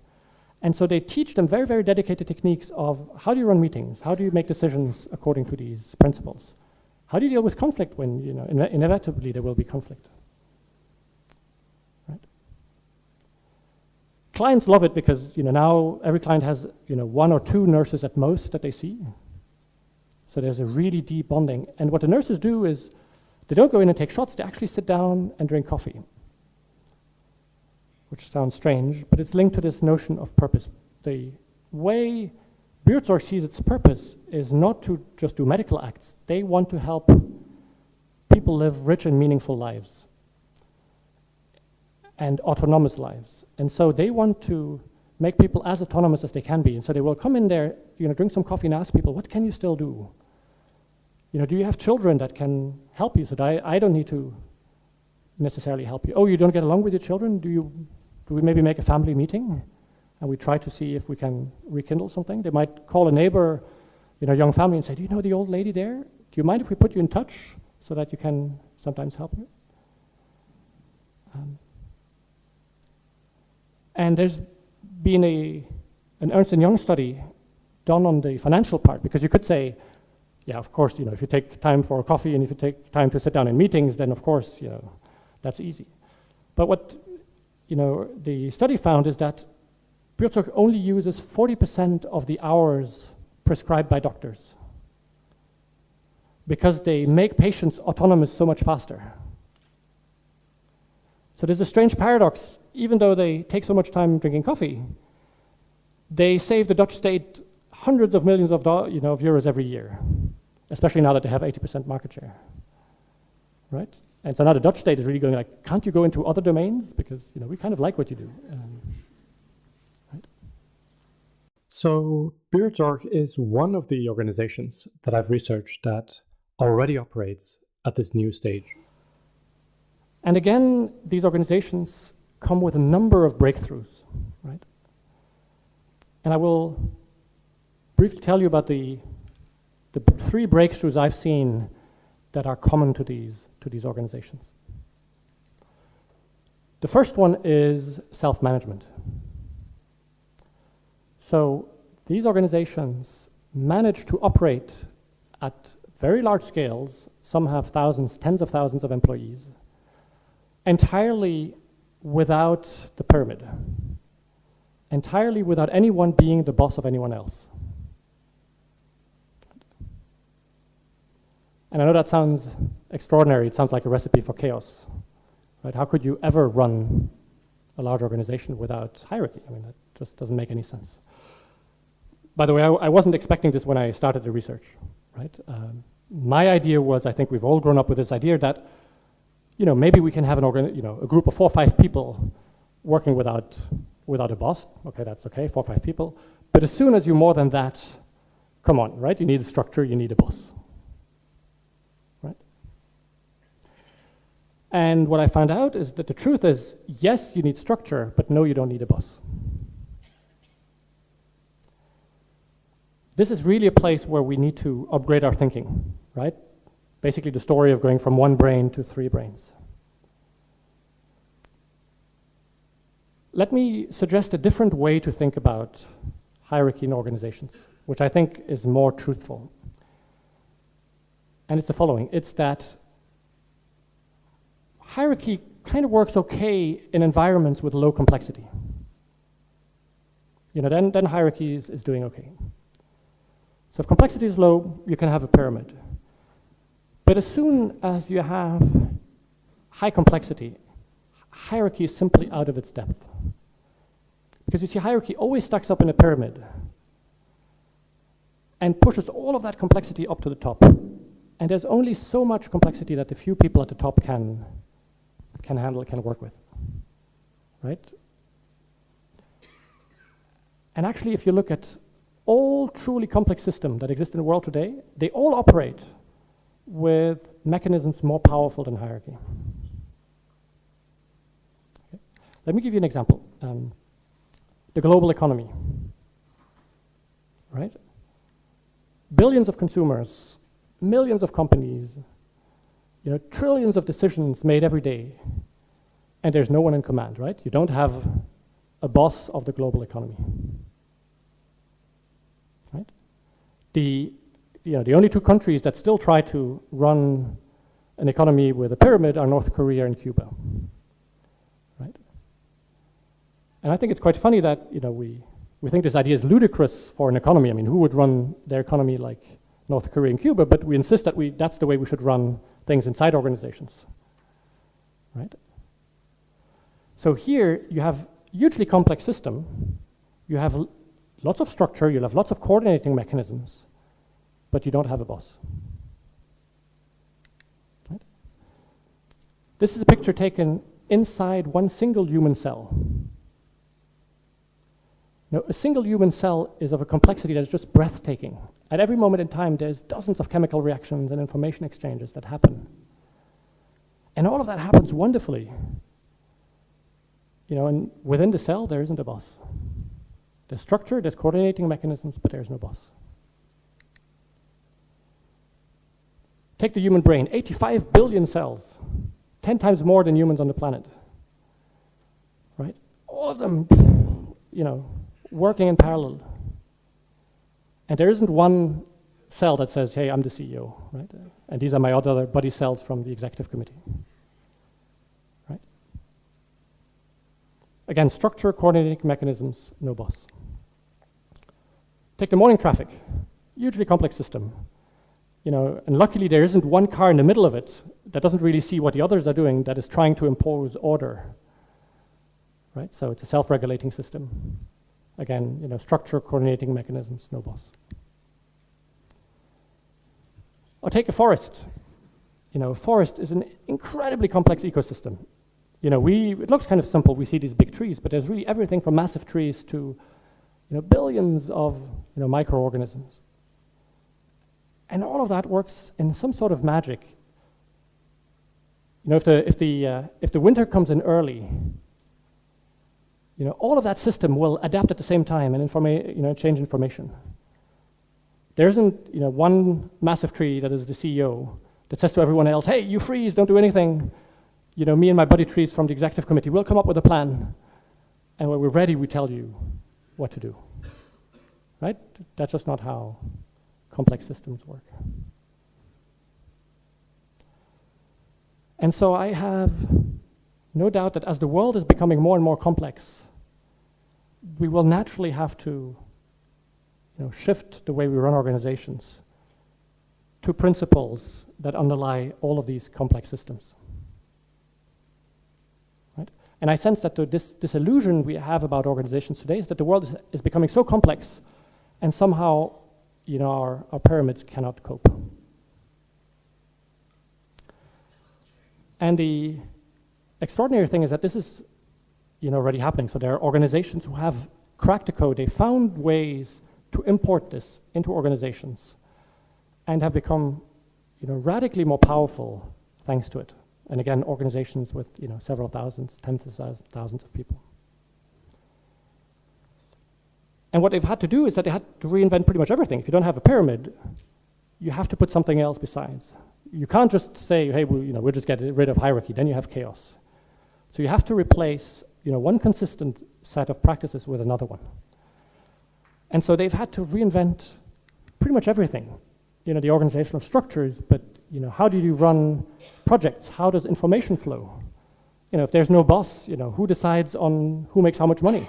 And so they teach them very, very dedicated techniques of how do you run meetings, how do you make decisions according to these principles, how do you deal with conflict when, inevitably there will be conflict. Right? Clients love it because, now every client has, 1 or 2 nurses at most that they see. So there's a really deep bonding. And what the nurses do is they don't go in and take shots, they actually sit down and drink coffee, which sounds strange, but it's linked to this notion of purpose. The way Buurtzorg sees its purpose is not to just do medical acts. They want to help people live rich and meaningful lives and autonomous lives. And so they want to make people as autonomous as they can be. And so they will come in there, drink some coffee and ask people, what can you still do? Do you have children that can help you so that I don't need to necessarily help you? Oh, you don't get along with your children? Do we maybe make a family meeting? And we try to see if we can rekindle something. They might call a neighbor, young family and say, do you know the old lady there? Do you mind if we put you in touch so that you can sometimes help you? And there's been an Ernst & Young study done on the financial part, because you could say, yeah, of course, if you take time for coffee and if you take time to sit down in meetings, then of course, that's easy. But what the study found is that Bürzog only uses 40% of the hours prescribed by doctors because they make patients autonomous so much faster. So there's a strange paradox. Even though they take so much time drinking coffee, they save the Dutch state hundreds of millions of euros every year, especially now that they have 80% market share, right? And so now the Dutch state is really going like, can't you go into other domains? Because we kind of like what you do. Right? So Bürzog is one of the organizations that I've researched that already operates at this new stage. And again, these organizations come with a number of breakthroughs, right? And I will briefly tell you about the 3 breakthroughs I've seen that are common to these organizations. The first one is self-management. So these organizations manage to operate at very large scales. Some have thousands, tens of thousands of employees, entirely without the pyramid, entirely without anyone being the boss of anyone else. And I know that sounds extraordinary. It sounds like a recipe for chaos, right? How could you ever run a large organization without hierarchy? I mean, that just doesn't make any sense. By the way, I wasn't expecting this when I started the research, right? My idea was, I think we've all grown up with this idea that, maybe we can have a group of 4 or 5 people working without a boss. Okay, that's okay, 4 or 5 people. But as soon as you're more than that, come on, right? You need a structure, you need a boss. And what I found out is that the truth is, yes, you need structure, but no, you don't need a boss. This is really a place where we need to upgrade our thinking, right? Basically the story of going from 1 brain to 3 brains. Let me suggest a different way to think about hierarchy in organizations, which I think is more truthful. And it's the following. It's that hierarchy kind of works okay in environments with low complexity. Then hierarchy is doing okay. So if complexity is low, you can have a pyramid. But as soon as you have high complexity, hierarchy is simply out of its depth. Because you see, hierarchy always stacks up in a pyramid and pushes all of that complexity up to the top. And there's only so much complexity that the few people at the top can handle, can work with, right? And actually, if you look at all truly complex systems that exist in the world today, they all operate with mechanisms more powerful than hierarchy. Okay. Let me give you an example. The global economy, right? Billions of consumers, millions of companies, trillions of decisions made every day, and there's no one in command, right? You don't have a boss of the global economy, right? The only 2 countries that still try to run an economy with a pyramid are North Korea and Cuba, right? And I think it's quite funny that we think this idea is ludicrous for an economy. I mean, who would run their economy like North Korea and Cuba? But we insist that that's the way we should run things inside organizations, right? So here you have hugely complex system. You have lots of structure, you'll have lots of coordinating mechanisms, but you don't have a boss. Right? This is a picture taken inside one single human cell. Now, a single human cell is of a complexity that is just breathtaking. At every moment in time, there's dozens of chemical reactions and information exchanges that happen. And all of that happens wonderfully. And within the cell, there isn't a boss. There's structure, there's coordinating mechanisms, but there's no boss. Take the human brain, 85 billion cells, 10 times more than humans on the planet. Right? All of them, working in parallel. And there isn't one cell that says, hey, I'm the CEO, right? And these are my other buddy cells from the executive committee, right? Again, structure, coordinating mechanisms, no boss. Take the morning traffic, hugely complex system. And luckily there isn't one car in the middle of it that doesn't really see what the others are doing that is trying to impose order, right? So it's a self-regulating system. Again, structure, coordinating mechanisms, no boss. Or take a forest. A forest is an incredibly complex ecosystem. It looks kind of simple. We see these big trees, but there's really everything from massive trees to, billions of, microorganisms. And all of that works in some sort of magic. If the winter comes in early, all of that system will adapt at the same time and change information. There isn't one massive tree that is the CEO that says to everyone else, hey, you freeze, don't do anything. Me and my buddy trees from the executive committee will come up with a plan, and when we're ready, we tell you what to do. Right? That's just not how complex systems work. And so I have no doubt that as the world is becoming more and more complex, we will naturally have to shift the way we run organizations to principles that underlie all of these complex systems. Right? And I sense that this illusion we have about organizations today is that the world is becoming so complex and somehow our pyramids cannot cope. And the extraordinary thing is that this is already happening. So there are organizations who have cracked the code. They found ways to import this into organizations and have become radically more powerful thanks to it. And again, organizations with several thousands, tens of thousands of people. And what they've had to do is that they had to reinvent pretty much everything. If you don't have a pyramid, you have to put something else besides. You can't just say, hey, we'll just get rid of hierarchy, then you have chaos. So you have to replace one consistent set of practices with another one. And so they've had to reinvent pretty much everything. The organizational structures, but how do you run projects? How does information flow? If there's no boss, who decides on who makes how much money?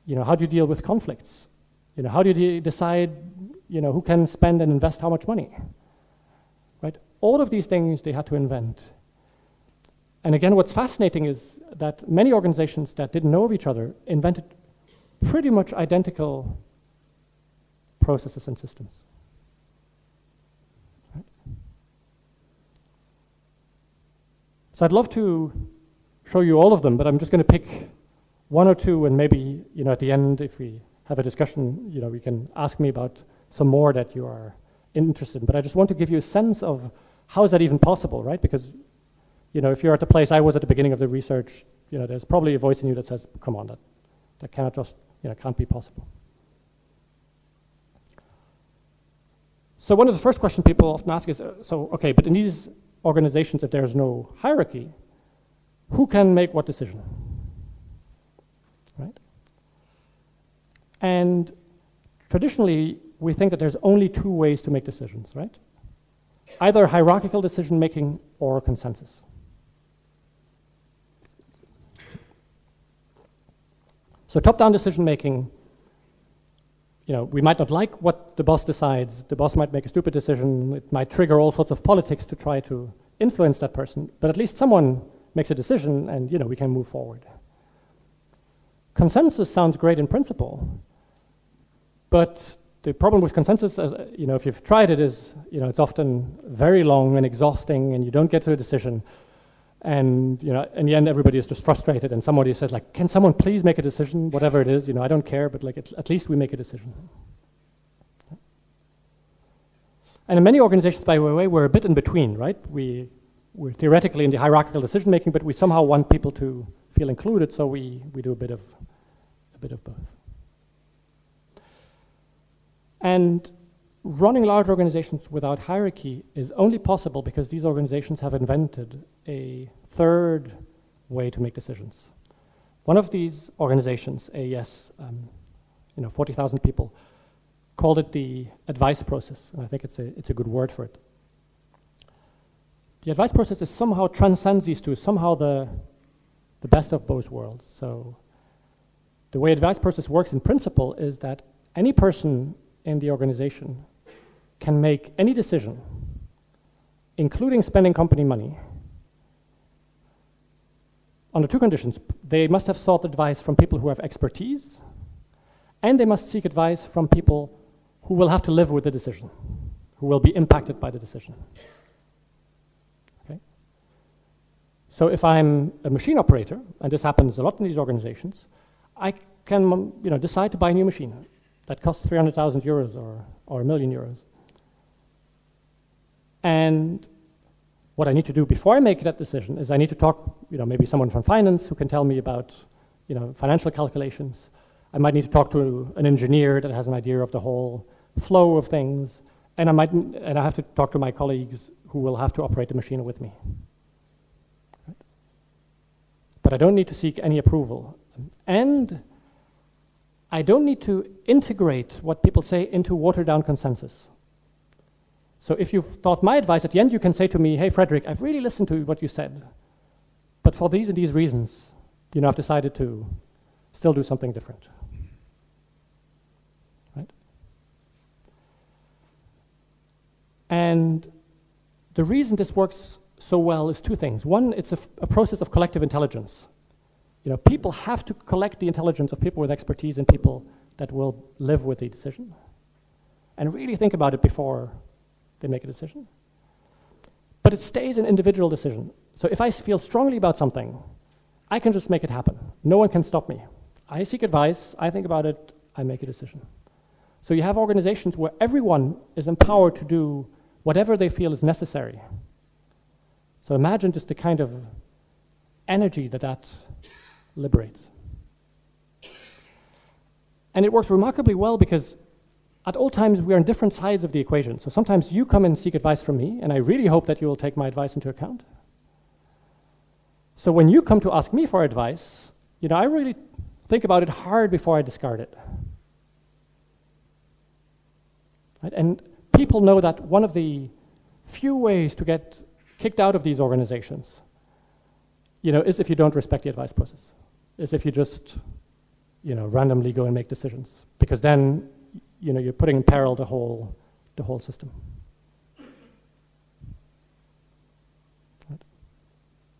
How do you deal with conflicts? How do you decide, who can spend and invest how much money? Right? All of these things they had to invent. And again, what's fascinating is that many organizations that didn't know of each other invented pretty much identical processes and systems. Right? So I'd love to show you all of them, but I'm just going to pick one or two, and maybe at the end, if we have a discussion, we can ask me about some more that you are interested in. But I just want to give you a sense of how is that even possible, right? Because if you're at the place I was at the beginning of the research, there's probably a voice in you that says, come on, that cannot just, can't be possible. So one of the first questions people often ask is, okay, but in these organizations, if there's no hierarchy, who can make what decision? Right? And traditionally, we think that there's only two ways to make decisions, right? Either hierarchical decision making or consensus. So top-down decision making, we might not like what the boss decides. The boss might make a stupid decision. It might trigger all sorts of politics to try to influence that person, but at least someone makes a decision and we can move forward. Consensus sounds great in principle, but the problem with consensus, if you've tried it, is it's often very long and exhausting, and you don't get to a decision. And in the end, everybody is just frustrated, and somebody says, can someone please make a decision, whatever it is, I don't care, but at least we make a decision. And in many organizations, by the way, we're a bit in between, right? We're theoretically in the hierarchical decision making, but we somehow want people to feel included, so we do a bit of both. And running large organizations without hierarchy is only possible because these organizations have invented a third way to make decisions. One of these organizations, AES, 40,000 people, called it the advice process, and I think it's a good word for it. The advice process is somehow transcends these two. Somehow the the best of both worlds. So the way advice process works in principle is that any person in the organization can make any decision, including spending company money, under two conditions. They must have sought advice from people who have expertise, and they must seek advice from people who will have to live with the decision, who will be impacted by the decision. Okay? So if I'm a machine operator, and this happens a lot in these organizations, I can decide to buy a new machine that costs 300,000 euros or a million euros. And what I need to do before I make that decision is I need to talk, maybe someone from finance who can tell me about, financial calculations. I might need to talk to an engineer that has an idea of the whole flow of things, and I have to talk to my colleagues who will have to operate the machine with me. Right? But I don't need to seek any approval, and I don't need to integrate what people say into watered-down consensus. So if you've thought my advice, at the end you can say to me, hey, Frederick, I've really listened to what you said, but for these and these reasons, I've decided to still do something different. Right? And the reason this works so well is two things. One, it's a process of collective intelligence. People have to collect the intelligence of people with expertise and people that will live with the decision, and really think about it before they make a decision. But it stays an individual decision. So if I feel strongly about something, I can just make it happen. No one can stop me. I seek advice, I think about it, I make a decision. So you have organizations where everyone is empowered to do whatever they feel is necessary. So imagine just the kind of energy that liberates. And it works remarkably well because at all times we are on different sides of the equation. So sometimes you come and seek advice from me, and I really hope that you will take my advice into account. So when you come to ask me for advice, I really think about it hard before I discard it. Right? And people know that one of the few ways to get kicked out of these organizations, is if you don't respect the advice process, is if you just, randomly go and make decisions, because then, you're putting in peril the whole system. Right?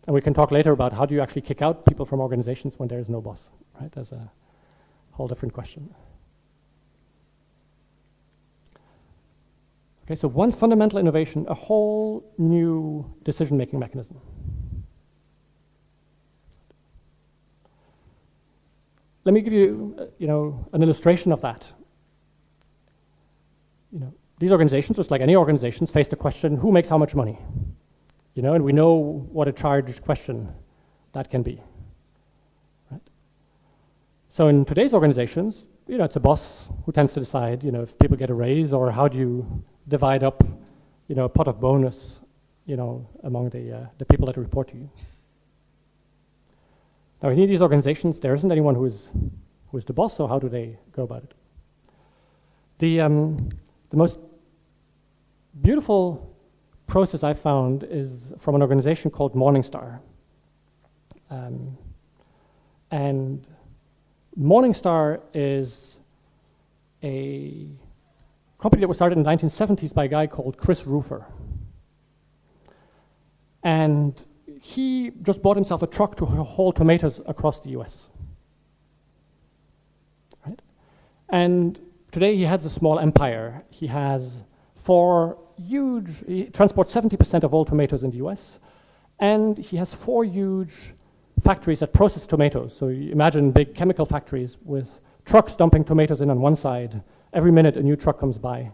And we can talk later about how do you actually kick out people from organizations when there is no boss, right? That's a whole different question. Okay, so one fundamental innovation, a whole new decision-making mechanism. Let me give you, an illustration of that. These organizations, just like any organizations, face the question, who makes how much money? And we know what a charged question that can be. Right? So in today's organizations, it's a boss who tends to decide, if people get a raise, or how do you divide up, a pot of bonus, among the people that report to you. Now in these organizations, there isn't anyone who is the boss, so how do they go about it? The most beautiful process I found is from an organization called Morningstar. And Morningstar is a company that was started in the 1970s by a guy called Chris Roofer. And he just bought himself a truck to haul tomatoes across the US. Right? And today he has a small empire. He has he transports 70% of all tomatoes in the US, and he has 4 huge factories that process tomatoes. So you imagine big chemical factories with trucks dumping tomatoes in on one side. Every minute a new truck comes by,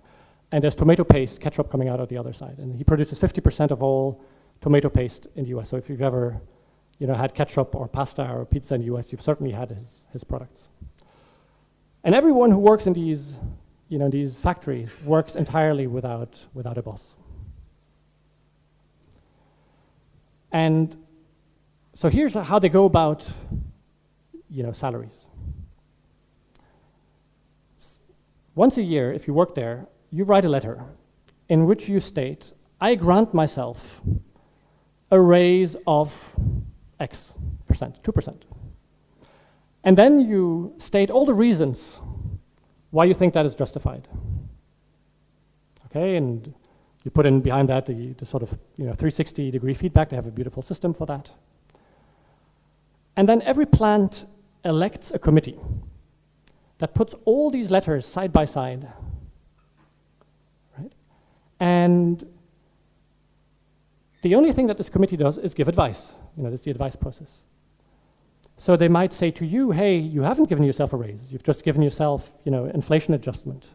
and there's tomato paste, ketchup coming out of the other side. And he produces 50% of all tomato paste in the US. So if you've ever had ketchup or pasta or pizza in the US, you've certainly had his products. And everyone who works in these factories works entirely without a boss. And so here's how they go about, salaries. Once a year, if you work there, you write a letter in which you state, I grant myself a raise of X%. 2%. And then you state all the reasons why you think that is justified. Okay, and you put in behind that the sort of 360-degree feedback. They have a beautiful system for that. And then every plant elects a committee that puts all these letters side by side, right? And the only thing that this committee does is give advice. This is the advice process. So they might say to you, hey, you haven't given yourself a raise. You've just given yourself, inflation adjustment.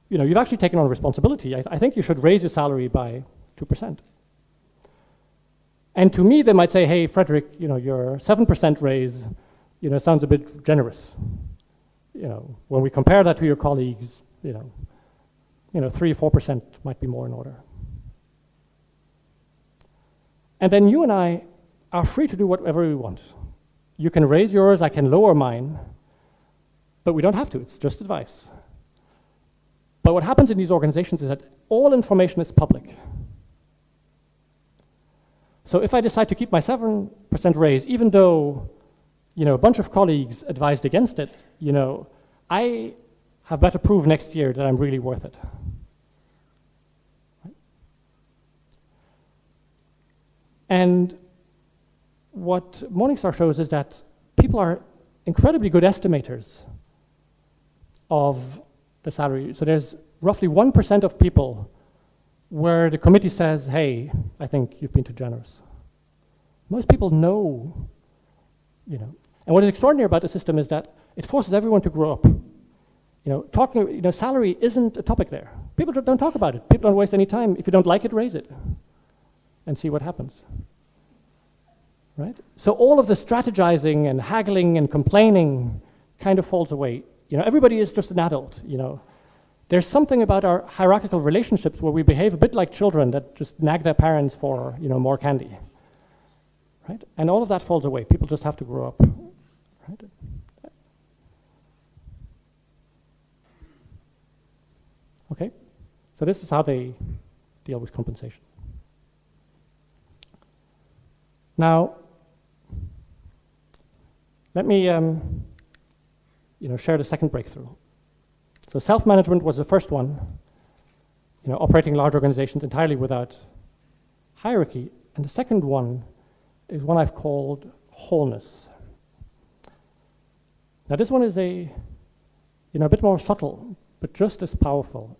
You've actually taken on responsibility. I think you should raise your salary by 2%. And to me, they might say, hey, Frederick, your 7% raise, sounds a bit generous. When we compare that to your colleagues, 3-4% might be more in order. And then you and I are free to do whatever we want. You can raise yours, I can lower mine, but we don't have to, it's just advice. But what happens in these organizations is that all information is public. So if I decide to keep my 7% raise, even though a bunch of colleagues advised against it, I have better proof next year that I'm really worth it. Right? And what Morningstar shows is that people are incredibly good estimators of the salary. So there's roughly 1% of people where the committee says, hey, I think you've been too generous. Most people know, And what is extraordinary about the system is that it forces everyone to grow up. Salary isn't a topic there. People don't talk about it. People don't waste any time. If you don't like it, raise it and see what happens. Right? So all of the strategizing and haggling and complaining kind of falls away. Everybody is just an adult, There's something about our hierarchical relationships where we behave a bit like children that just nag their parents for, more candy. Right? And all of that falls away. People just have to grow up. Right? Okay, so this is how they deal with compensation. Now, let me share the second breakthrough. So self-management was the first one, operating large organizations entirely without hierarchy. And the second one is one I've called wholeness. Now this one is a bit more subtle, but just as powerful.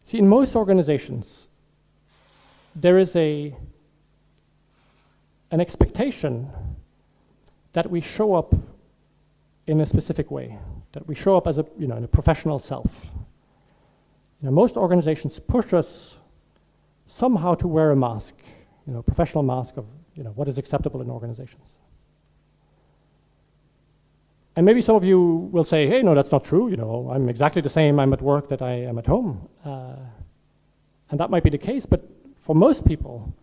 See, in most organizations, there is an expectation that we show up in a specific way, that we show up as a professional self. Most organizations push us somehow to wear a mask, professional mask of what is acceptable in organizations. And maybe some of you will say, hey, no, that's not true. I'm exactly the same. I'm at work that I am at home. And that might be the case, but for most people,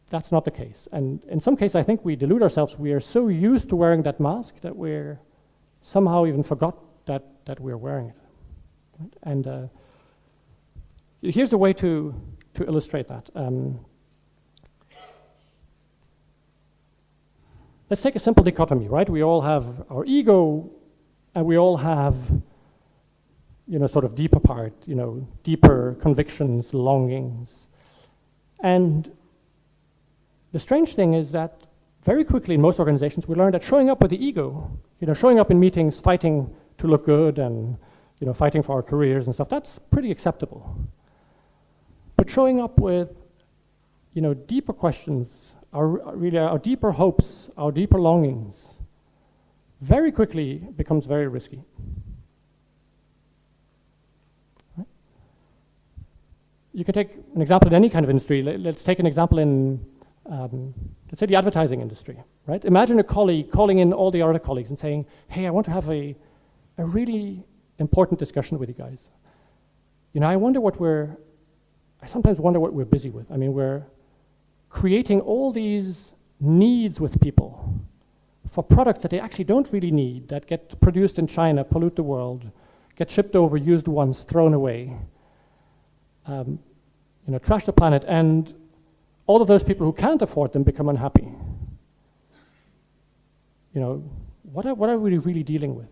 that's not the case. And in some cases, I think we delude ourselves. We are so used to wearing that mask that we're somehow even forgot that we're wearing it. Right? And here's a way to illustrate that. Let's take a simple dichotomy, right? We all have our ego, and we all have, sort of deeper part, deeper convictions, longings. And the strange thing is that very quickly in most organizations, we learn that showing up with the ego, showing up in meetings, fighting to look good and, fighting for our careers and stuff, that's pretty acceptable. But showing up with, deeper questions, our deeper hopes, our deeper longings, very quickly becomes very risky. Right? You can take an example in any kind of industry. Let's take an example in, let's say, the advertising industry. Right? Imagine a colleague calling in all the other colleagues and saying, hey, I want to have a really important discussion with you guys. I sometimes wonder what we're busy with. I mean, we're creating all these needs with people for products that they actually don't really need, that get produced in China, pollute the world, get shipped over, used once, thrown away, trash the planet. And all of those people who can't afford them become unhappy. You know, what are we really dealing with?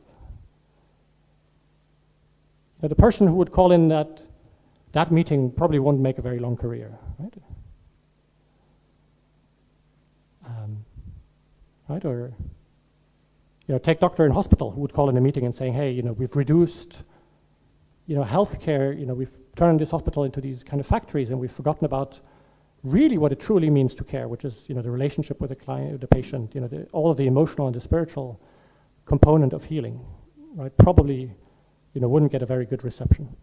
You know, the person who would call in that meeting probably won't make a very long career, right? Right, or you know, take doctor in hospital who would call in a meeting and saying, hey, you know, we've reduced, you know, healthcare, you know, we've turned this hospital into these kind of factories and we've forgotten about really what it truly means to care, which is, you know, the relationship with the client, the patient, you know, all of the emotional and the spiritual component of healing, right? Probably, you know, wouldn't get a very good reception.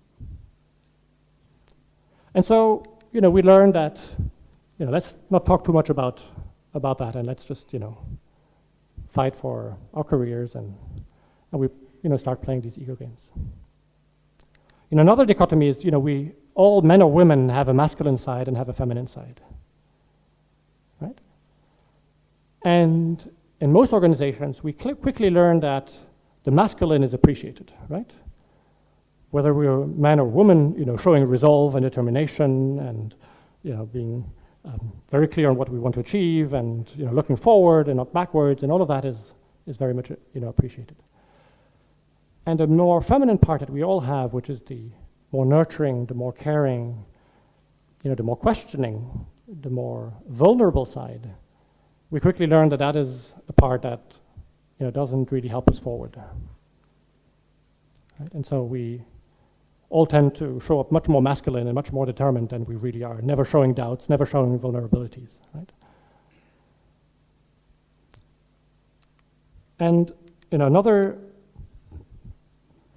And so, you know, we learned that, you know, let's not talk too much about that, and let's just, you know, fight for our careers and we, you know, start playing these ego games. You know, another dichotomy is, you know, we all men or women have a masculine side and have a feminine side, right? And in most organizations, we quickly learn that the masculine is appreciated, right? Whether we're man or woman, you know, showing resolve and determination and, you know, being very clear on what we want to achieve and, you know, looking forward and not backwards, and all of that is very much, you know, appreciated. And the more feminine part that we all have, which is the more nurturing, the more caring, you know, the more questioning, the more vulnerable side, we quickly learn that that is a part that, you know, doesn't really help us forward. Right? And so we all tend to show up much more masculine and much more determined than we really are, never showing doubts, never showing vulnerabilities, right? And, you know, another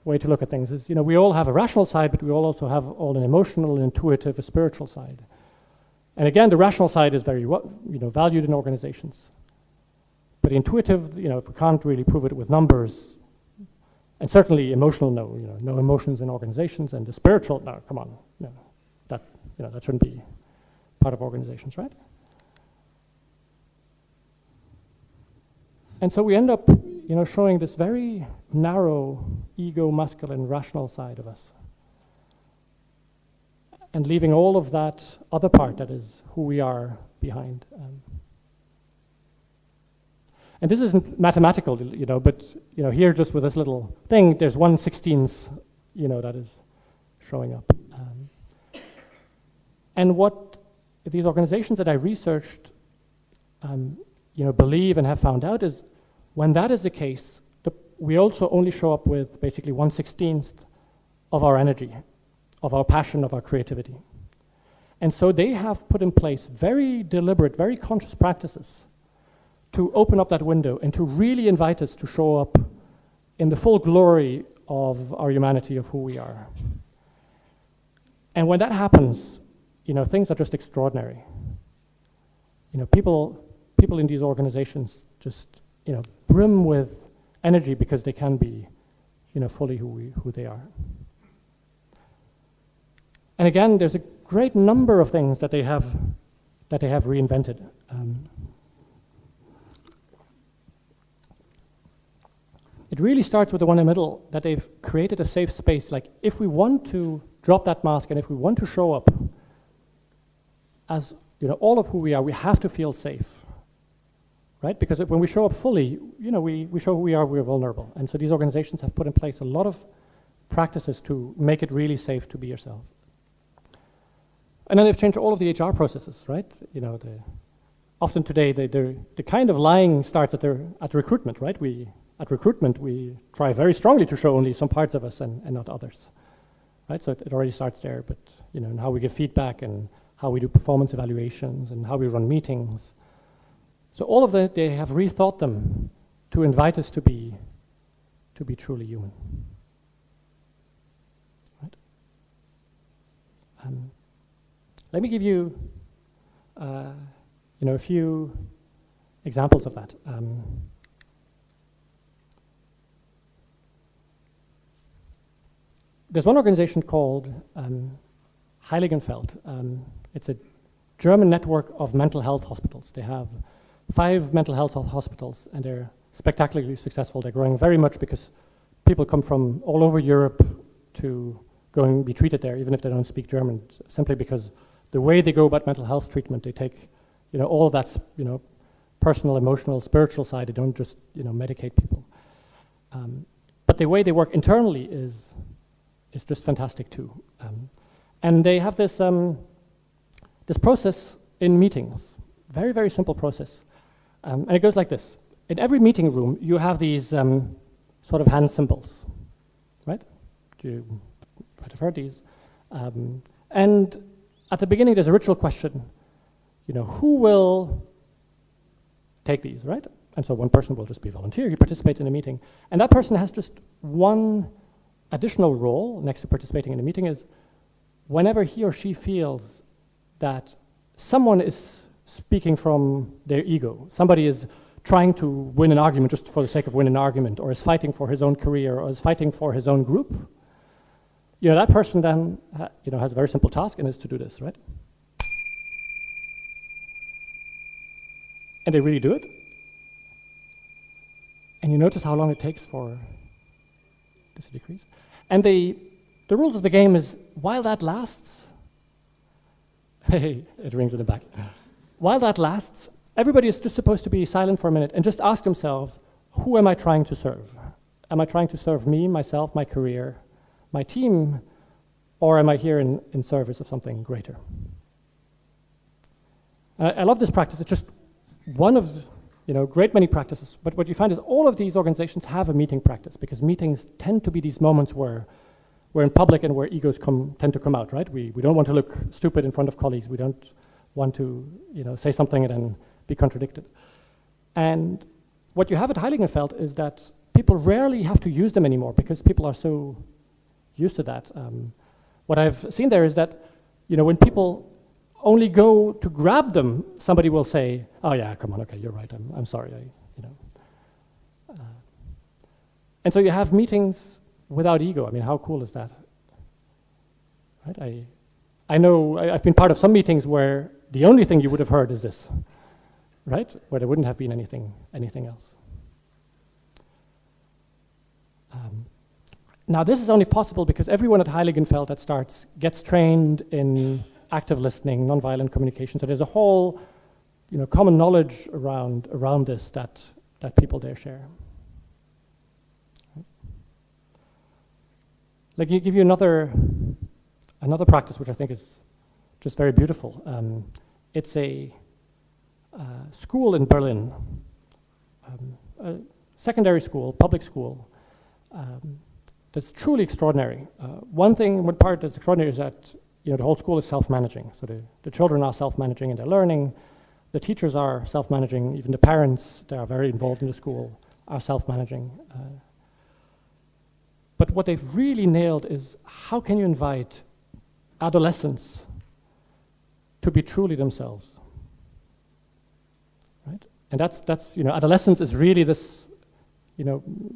way to look at things is, you know, we all have a rational side, but we all also have an emotional, an intuitive, a spiritual side. And again, the rational side is very, you know, valued in organizations. But the intuitive, you know, if we can't really prove it with numbers, and certainly emotional, no, you know, no emotions in organizations, and the spiritual, no, come on, no, that, you know, that shouldn't be part of organizations, right? And so we end up, you know, showing this very narrow, ego, masculine, rational side of us, and leaving all of that other part that is who we are behind. And this isn't mathematical, you know, but, you know, here just with this little thing, there's 1/16, you know, that is showing up. And what these organizations that I researched, you know, believe and have found out is when that is the case, we also only show up with basically 1/16 of our energy, of our passion, of our creativity. And so they have put in place very deliberate, very conscious practices to open up that window and to really invite us to show up in the full glory of our humanity, of who we are. And when that happens, you know, things are just extraordinary. You know, people in these organizations just, you know, brim with energy because they can be, you know, fully who they are. And again, there's a great number of things that they have reinvented. It really starts with the one in the middle, that they've created a safe space. Like, if we want to drop that mask and if we want to show up as, you know, all of who we are, we have to feel safe, right? Because when we show up fully, you know, we show who we are, we're vulnerable. And so these organizations have put in place a lot of practices to make it really safe to be yourself. And then they've changed all of the HR processes, right? You know, often today, the kind of lying starts at recruitment, right? At recruitment, we try very strongly to show only some parts of us and not others, right? So it already starts there, but, you know, and how we give feedback and how we do performance evaluations and how we run meetings. So all of that, they have rethought them to invite us to be truly human, right? Let me give you, you know, a few examples of that. There's one organization called Heiligenfeld. It's a German network of mental health hospitals. They have 5 mental health hospitals, and they're spectacularly successful. They're growing very much because people come from all over Europe to go and be treated there, even if they don't speak German, simply because the way they go about mental health treatment. They take, all of that, personal, emotional, spiritual side. They don't just, medicate people. But the way they work internally is just fantastic too. And they have this this process in meetings, very, very simple process. And it goes like this. In every meeting room, you have these sort of hand symbols, right? You might have heard these. And at the beginning, there's a ritual question, who will take these, right? And so one person will just be a volunteer, he participates in a meeting. And that person has just one additional role next to participating in a meeting is whenever he or she feels that someone is speaking from their ego, somebody is trying to win an argument just for the sake of winning an argument, or is fighting for his own career, or is fighting for his own group, that person then has a very simple task and is to do this, right? And they really do it. And you notice how long it takes for this to decrease. And the rules of the game is, while that lasts, hey, it rings in the back. While that lasts, everybody is just supposed to be silent for a minute and just ask themselves, who am I trying to serve? Am I trying to serve me, myself, my career, my team, or am I here in service of something greater? I love this practice. It's just one of great many practices, but what you find is all of these organizations have a meeting practice, because meetings tend to be these moments where we're in public and where egos tend to come out, right? We don't want to look stupid in front of colleagues. We don't want to say something and then be contradicted. And what you have at Heiligenfeld is that people rarely have to use them anymore because people are so used to that. What I've seen there is that when people only go to grab them, somebody will say, "Oh yeah, come on, okay, you're right. I'm sorry." And so you have meetings without ego. I mean, how cool is that? Right? I know I've been part of some meetings where the only thing you would have heard is this, right? Where there wouldn't have been anything else. Now, this is only possible because everyone at Heiligenfeld that starts gets trained in active listening, nonviolent communication. So there's a whole, common knowledge around this that people there share. Let me give you another practice which I think is just very beautiful. It's a school in Berlin, a secondary school, public school, that's truly extraordinary. One part that's extraordinary is that the whole school is self-managing. So the children are self-managing in their learning, the teachers are self-managing, even the parents that are very involved in the school are self-managing. But what they've really nailed is how can you invite adolescents to be truly themselves, right? And that's adolescence is really this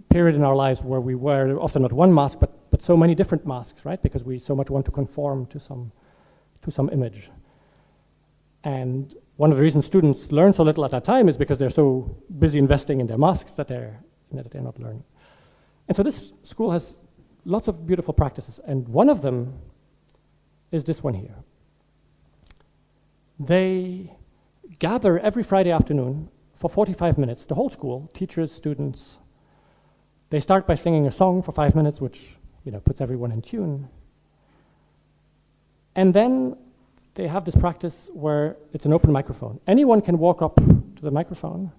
period in our lives where we wear often not one mask, but so many different masks, right? Because we so much want to conform to some image. And one of the reasons students learn so little at that time is because they're so busy investing in their masks that they're not learning. And so this school has lots of beautiful practices, and one of them is this one here. They gather every Friday afternoon for 45 minutes, the whole school, teachers, students. They start by singing a song for 5 minutes, which puts everyone in tune. And then they have this practice where it's an open microphone. Anyone can walk up to the microphone,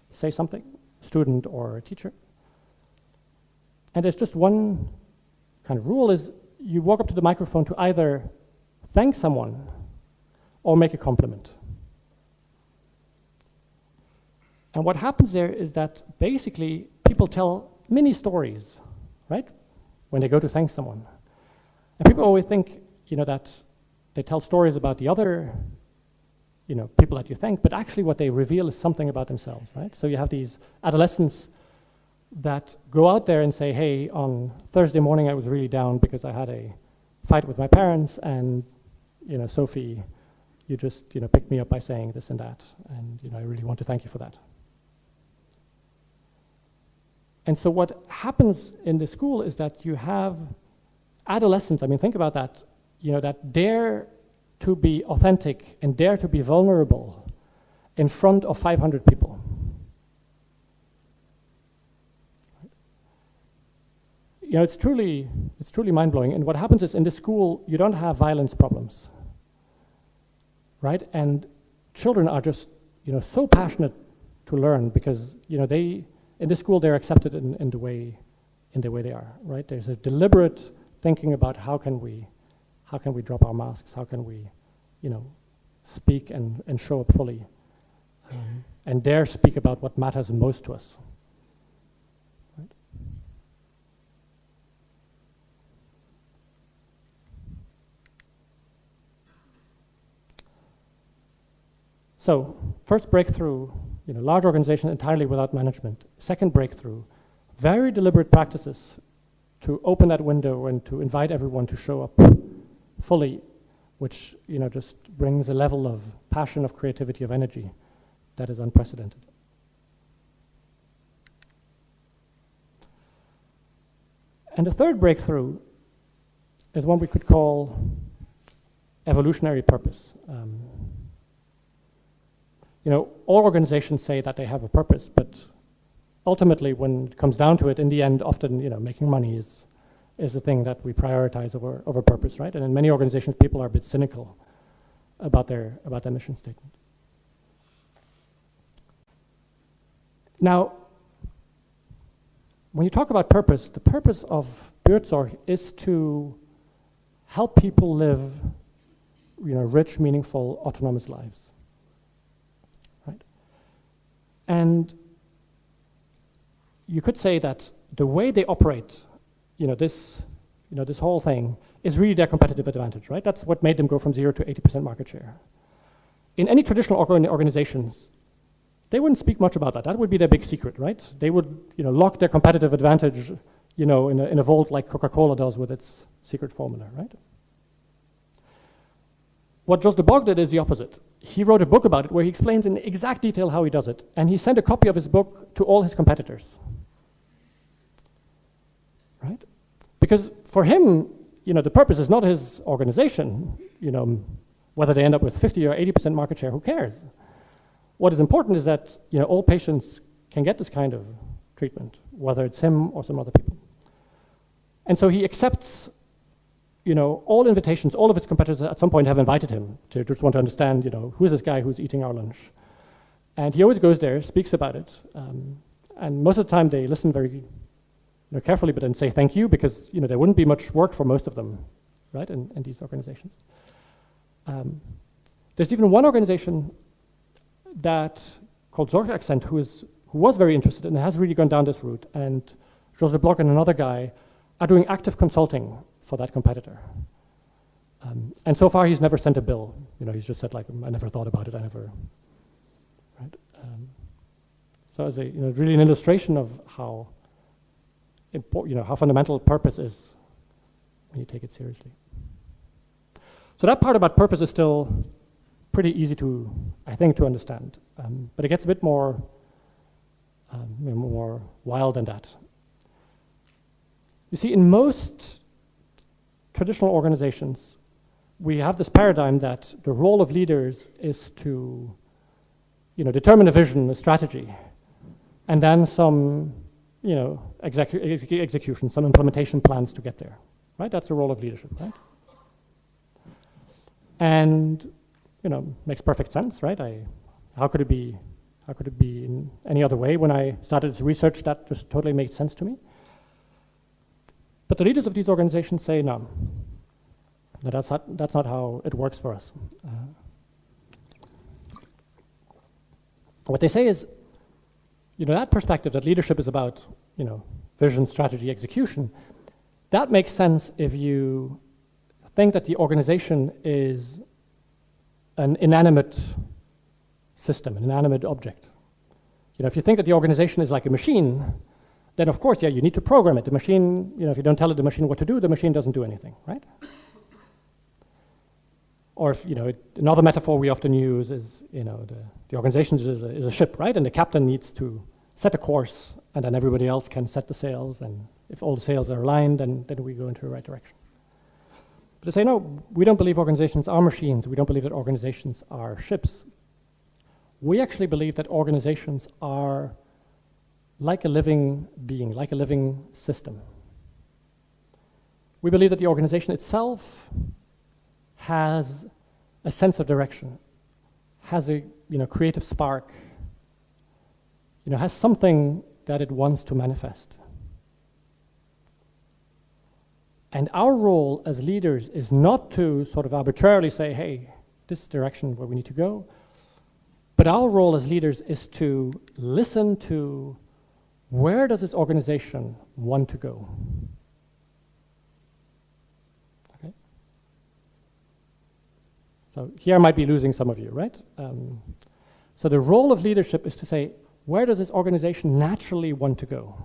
say something, student or teacher. And there's just one kind of rule is you walk up to the microphone to either thank someone or make a compliment. And what happens there is that basically people tell mini stories, right? When they go to thank someone. And people always think, that they tell stories about the other, people that you thank, but actually what they reveal is something about themselves, right? So you have these adolescents that go out there and say, hey, on Thursday morning I was really down because I had a fight with my parents, and Sophie, you just picked me up by saying this and that, and I really want to thank you for that. And so what happens in the school is that you have adolescents, I mean, think about that, that their to be authentic and dare to be vulnerable in front of 500 people. You know, it's truly mind-blowing. And what happens is in this school, you don't have violence problems, right? And children are just, you know, so passionate to learn because, you know, in this school, they're accepted in the way they are, right? There's a deliberate thinking about how can we drop our masks? How can we, you know, speak and show up fully and dare speak about what matters most to us. Right? So, first breakthrough, you know, large organization entirely without management. Second breakthrough, very deliberate practices to open that window and to invite everyone to show up fully, which, you know, just brings a level of passion, of creativity, of energy that is unprecedented. And the third breakthrough is one we could call evolutionary purpose. You know, all organizations say that they have a purpose, but ultimately, when it comes down to it, in the end, often, you know, making money is the thing that we prioritize over purpose, right? And in many organizations, people are a bit cynical about their mission statement. Now, when you talk about purpose, the purpose of Buurtzorg is to help people live, you know, rich, meaningful, autonomous lives, right? And you could say that the way they operate, this whole thing is really their competitive advantage, right? That's what made them go from 0 to 80% market share. In any traditional organizations, they wouldn't speak much about that. That would be their big secret, right? They would, lock their competitive advantage, in a vault like Coca-Cola does with its secret formula, right? What Jos de Bog did is the opposite. He wrote a book about it where he explains in exact detail how he does it, and he sent a copy of his book to all his competitors, right? Because for him, the purpose is not his organization, whether they end up with 50 or 80% market share, who cares? What is important is that, all patients can get this kind of treatment, whether it's him or some other people. And so he accepts, all invitations. All of his competitors at some point have invited him to just want to understand, who is this guy who's eating our lunch? And he always goes there, speaks about it, and most of the time they listen very carefully, but then say thank you, because there wouldn't be much work for most of them, right, in these organizations. There's even one organization called Zorgaccent, who was very interested and has really gone down this route, and Jos de Bog and another guy are doing active consulting for that competitor. And so far he's never sent a bill. He's just said, I never thought about it, right? So as really an illustration of how important, how fundamental purpose is when you take it seriously. So that part about purpose is still pretty easy to, I think, to understand. But it gets a bit more wild than that. You see, in most traditional organizations, we have this paradigm that the role of leaders is to, determine a vision, a strategy, and then some, execution, some implementation plans to get there, right? That's the role of leadership, right? And, makes perfect sense, right? How could it be in any other way? When I started this research, that just totally made sense to me. But the leaders of these organizations say, no, that's not how it works for us. What they say is, that perspective, that leadership is about, vision, strategy, execution, that makes sense if you think that the organization is an inanimate system, an inanimate object. If you think that the organization is like a machine, then of course, you need to program it. The machine, if you don't tell the machine what to do, the machine doesn't do anything, right? Or if, another metaphor we often use is, the organization is a ship, right? And the captain needs to set a course, and then everybody else can set the sails, and if all the sails are aligned, then we go into the right direction. They say, no, we don't believe organizations are machines. We don't believe that organizations are ships. We actually believe that organizations are like a living being, like a living system. We believe that the organization itself has a sense of direction, has a creative spark, has something that it wants to manifest. And our role as leaders is not to sort of arbitrarily say, hey, this is the direction where we need to go. But our role as leaders is to listen to where does this organization want to go? Okay. So here I might be losing some of you, right? So the role of leadership is to say, where does this organization naturally want to go?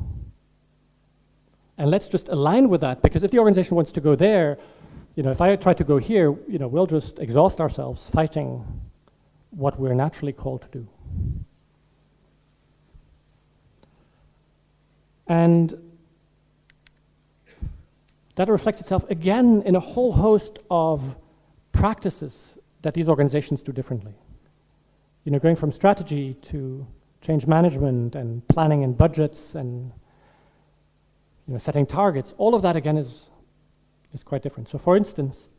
And let's just align with that, because if the organization wants to go there, if I try to go here, we'll just exhaust ourselves fighting what we're naturally called to do. And that reflects itself again in a whole host of practices that these organizations do differently. Going from strategy to change management and planning and budgets and setting targets, all of that again is quite different. So for instance,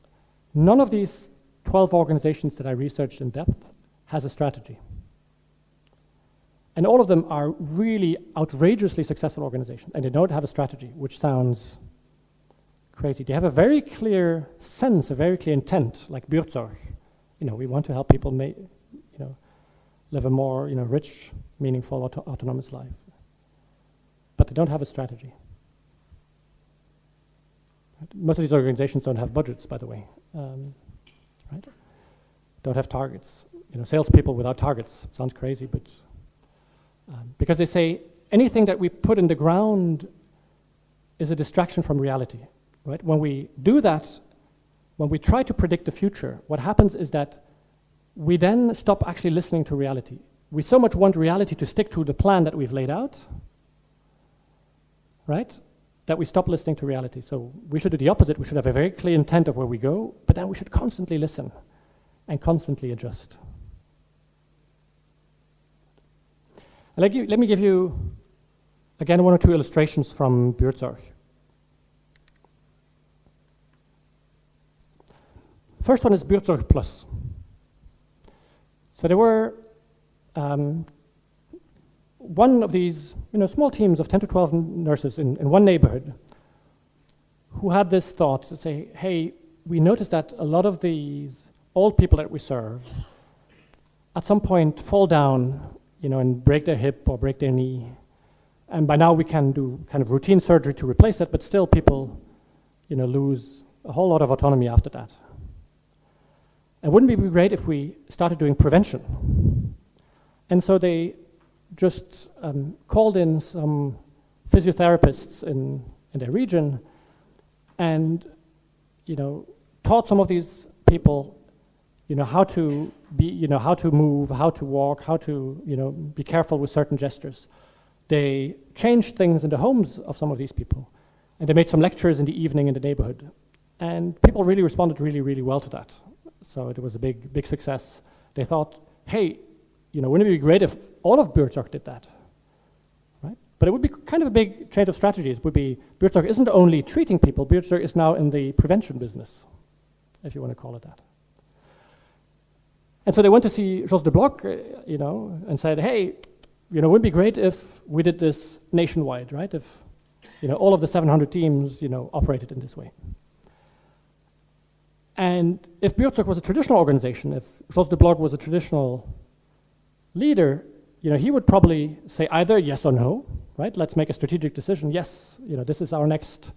none of these 12 organizations that I researched in depth has a strategy. And all of them are really outrageously successful organizations, and they don't have a strategy, which sounds crazy. They have a very clear sense, a very clear intent, like Buurtzorg. We want to help people live a more rich, meaningful, autonomous life. But they don't have a strategy. Most of these organizations don't have budgets, by the way, right? Don't have targets. Salespeople without targets sounds crazy, but because they say anything that we put in the ground is a distraction from reality, right? When we do that, when we try to predict the future, what happens is that we then stop actually listening to reality. We so much want reality to stick to the plan that we've laid out, right? That we stop listening to reality. So we should do the opposite. We should have a very clear intent of where we go, but then we should constantly listen and constantly adjust. Let me give you, again, one or two illustrations from Buurtzorg. First one is Buurtzorg Plus. So there were one of these small teams of 10 to 12 nurses in one neighborhood who had this thought to say, hey, we noticed that a lot of these old people that we serve at some point fall down and break their hip or break their knee. And by now we can do kind of routine surgery to replace it, but still people lose a whole lot of autonomy after that. And wouldn't it be great if we started doing prevention? And so they just called in some physiotherapists in their region and taught some of these people how to be, how to move, how to walk, how to be careful with certain gestures. They changed things in the homes of some of these people, and they made some lectures in the evening in the neighborhood, and people really responded really, really well to that. So it was a big success. They thought, hey, wouldn't it be great if all of Buurtzorg did that, right? But it would be kind of a big change of strategy. It would be, Buurtzorg isn't only treating people, Buurtzorg is now in the prevention business, if you want to call it that. And so they went to see Jos de Blok, and said, hey, wouldn't it be great if we did this nationwide, right? If, all of the 700 teams, operated in this way. And if Buurtzorg was a traditional organization, if Jos de Blok was a traditional leader, he would probably say either yes or no, right? Let's make a strategic decision. Yes, this is our next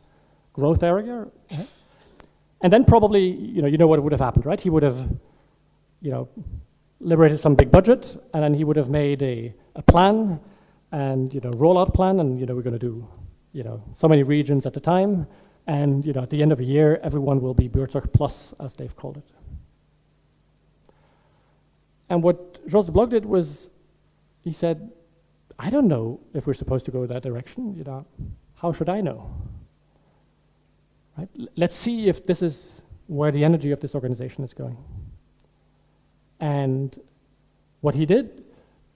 growth area. Right? And then probably, what would have happened, right? He would have, liberated some big budget, and then he would have made a plan and, rollout plan, and, we're going to do, so many regions at the time. And at the end of a year, everyone will be Buurtzorg Plus, as they've called it. And what Jos de Blok did was, he said, I don't know if we're supposed to go that direction. How should I know? Right? Let's see if this is where the energy of this organization is going. And what he did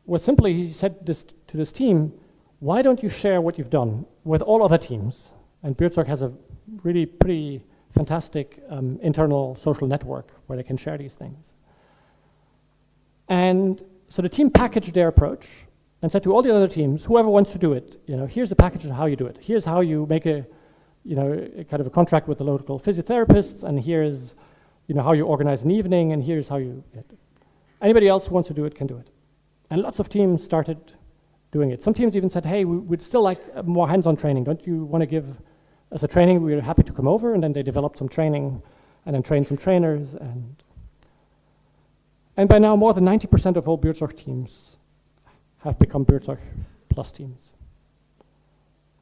was simply, he said this to this team, why don't you share what you've done with all other teams? And Buurtzorg has a really pretty fantastic internal social network where they can share these things. And so the team packaged their approach and said to all the other teams, whoever wants to do it, here's a package of how you do it. Here's how you make a kind of a contract with the local physiotherapists, and here's, how you organize an evening, and here's how you. Anybody else who wants to do it can do it. And lots of teams started doing it. Some teams even said, hey, we'd still like more hands-on training. Don't you want to give us a training? We're happy to come over. And then they developed some training and then trained some trainers. And by now, more than 90% of all Buurtzorg teams have become Buurtzorg Plus teams.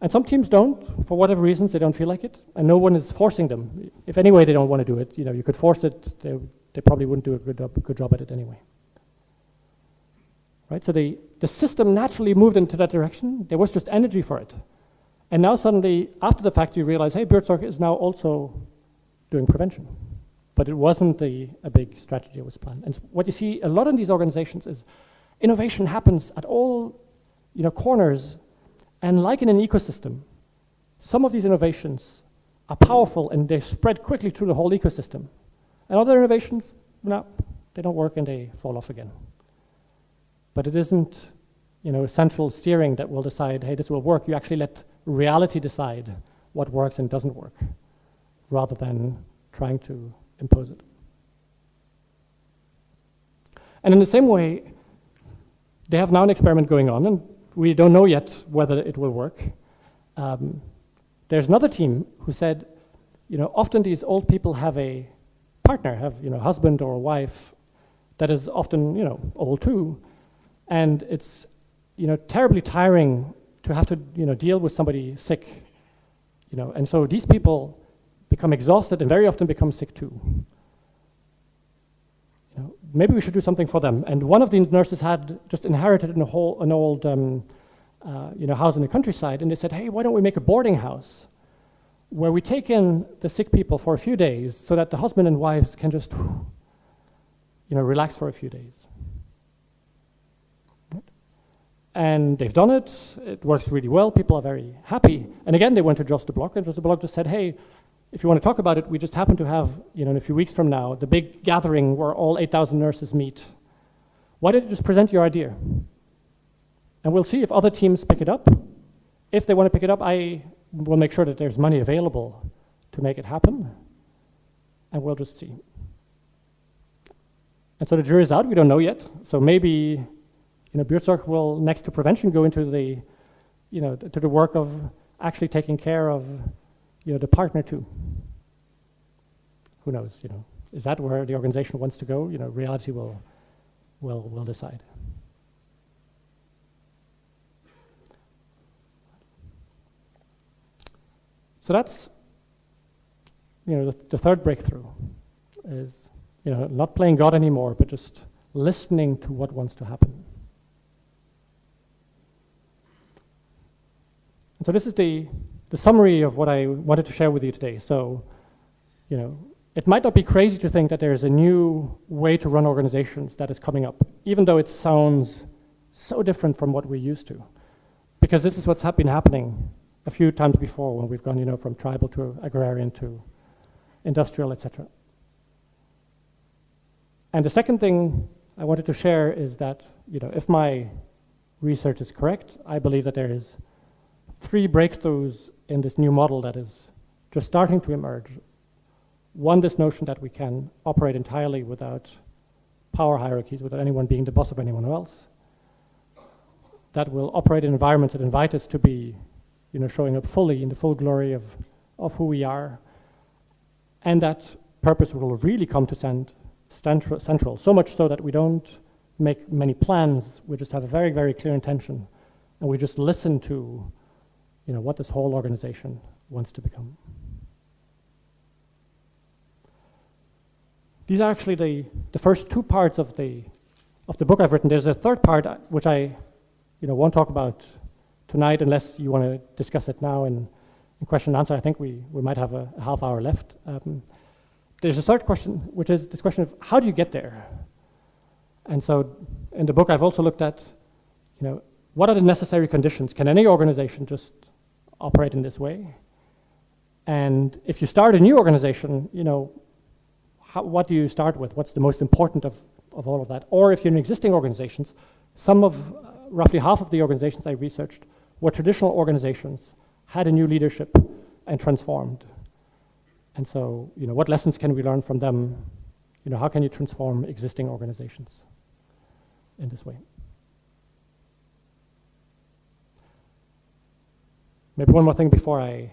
And some teams don't, for whatever reasons, they don't feel like it, and no one is forcing them. If anyway they don't want to do it, you could force it, they probably wouldn't do a good job at it anyway. Right, so the system naturally moved into that direction. There was just energy for it. And now suddenly, after the fact, you realize, hey, Buurtzorg is now also doing prevention. But it wasn't a big strategy that was planned. And what you see a lot in these organizations is innovation happens at all corners. And like in an ecosystem, some of these innovations are powerful and they spread quickly through the whole ecosystem. And other innovations, no, they don't work and they fall off again. But it isn't, central steering that will decide, hey, this will work. You actually let reality decide what works and doesn't work, rather than trying to impose it. And in the same way, they have now an experiment going on, and we don't know yet whether it will work. There's another team who said, often these old people have a partner, have a husband or a wife that is often old too, and it's terribly tiring to have to deal with somebody sick, and so these people become exhausted and very often become sick too. Maybe we should do something for them. And one of the nurses had just inherited an old house in the countryside, and they said, hey, why don't we make a boarding house where we take in the sick people for a few days so that the husband and wives can just relax for a few days. And they've done it. It works really well. People are very happy. And again, they went to Jos de Blok, and Jos de Blok just said, hey, if you want to talk about it, we just happen to have, in a few weeks from now, the big gathering where all 8,000 nurses meet. Why don't you just present your idea? And we'll see if other teams pick it up. If they want to pick it up, I will make sure that there's money available to make it happen. And we'll just see. And so the jury's out. We don't know yet. So maybe, Buurtzorg will, next to prevention, go into the, to the work of actually taking care of the partner too. Who knows, is that where the organization wants to go? Reality will decide. So that's, the third breakthrough is, not playing God anymore, but just listening to what wants to happen. And so this is the summary of what I wanted to share with you today. So, it might not be crazy to think that there's a new way to run organizations that is coming up, even though it sounds so different from what we're used to. Because this is what's been happening a few times before when we've gone, from tribal to agrarian to industrial, etc. And the second thing I wanted to share is that, if my research is correct, I believe that there is 3 breakthroughs in this new model that is just starting to emerge. One, this notion that we can operate entirely without power hierarchies, without anyone being the boss of anyone else. That will operate in environments that invite us to be, showing up fully in the full glory of who we are. And that purpose will really come to central, so much so that we don't make many plans, we just have a very, very clear intention, and we just listen to what this whole organization wants to become. These are actually the first 2 parts of the book I've written. There's a third part which I won't talk about tonight unless you want to discuss it now in question and answer. I think we might have a half hour left. there's a third question, which is this question of how do you get there? And so in the book, I've also looked at, what are the necessary conditions? Can any organization just operate in this way? And if you start a new organization, what do you start with? What's the most important of all of that? Or if you're in existing organizations, roughly half of the organizations I researched were traditional organizations, had a new leadership and transformed. And so, what lessons can we learn from them? How can you transform existing organizations in this way? Maybe one more thing before I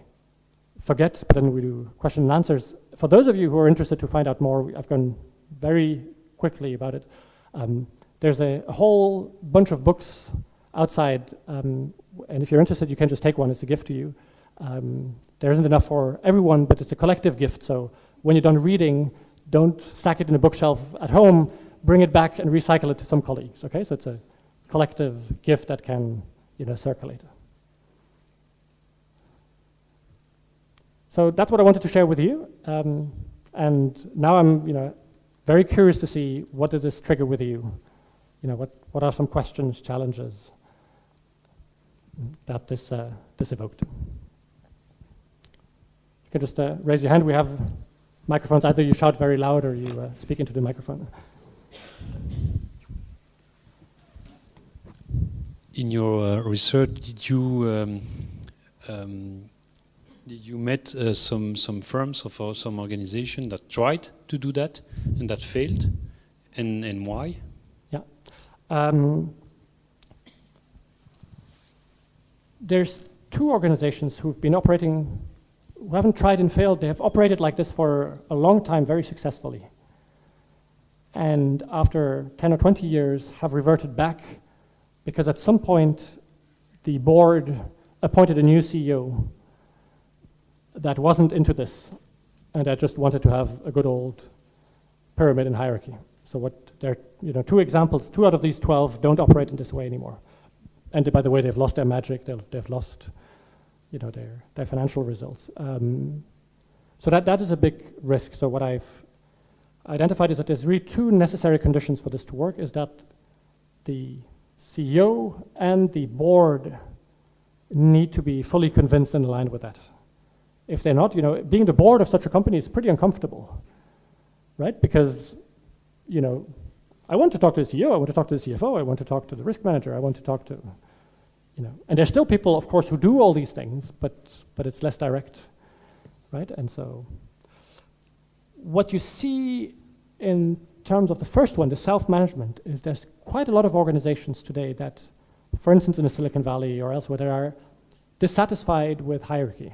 forget, but then we do question and answers. For those of you who are interested to find out more, I've gone very quickly about it. There's a whole bunch of books outside, and if you're interested, you can just take one. It's a gift to you. There isn't enough for everyone, but it's a collective gift. So when you're done reading, don't stack it in a bookshelf at home. Bring it back and recycle it to some colleagues. Okay, so it's a collective gift that can, circulate. So that's what I wanted to share with you. And now I'm, very curious to see what did this trigger with you. What are some questions, challenges that this evoked? You can just raise your hand. We have microphones. Either you shout very loud or you speak into the microphone. In your research, did you met some firms or some organization that tried to do that and that failed, and why? Yeah. There's two organizations who've been operating, who haven't tried and failed. They have operated like this for a long time, very successfully. And after 10 or 20 years have reverted back because at some point the board appointed a new CEO that wasn't into this and that just wanted to have a good old pyramid and hierarchy. So what there are, two examples, 2 out of these 12 don't operate in this way anymore. And by the way, they've lost their magic, they've lost their financial results. So that is a big risk. So what I've identified is that there's really 2 necessary conditions for this to work, is that the CEO and the board need to be fully convinced and aligned with that. If they're not, being the board of such a company is pretty uncomfortable, right? Because, I want to talk to the CEO, I want to talk to the CFO, I want to talk to the risk manager, I want to talk to, and there's still people, of course, who do all these things, but it's less direct, right? And so what you see in terms of the first one, the self-management, is there's quite a lot of organizations today that, for instance, in the Silicon Valley or elsewhere, they are dissatisfied with hierarchy,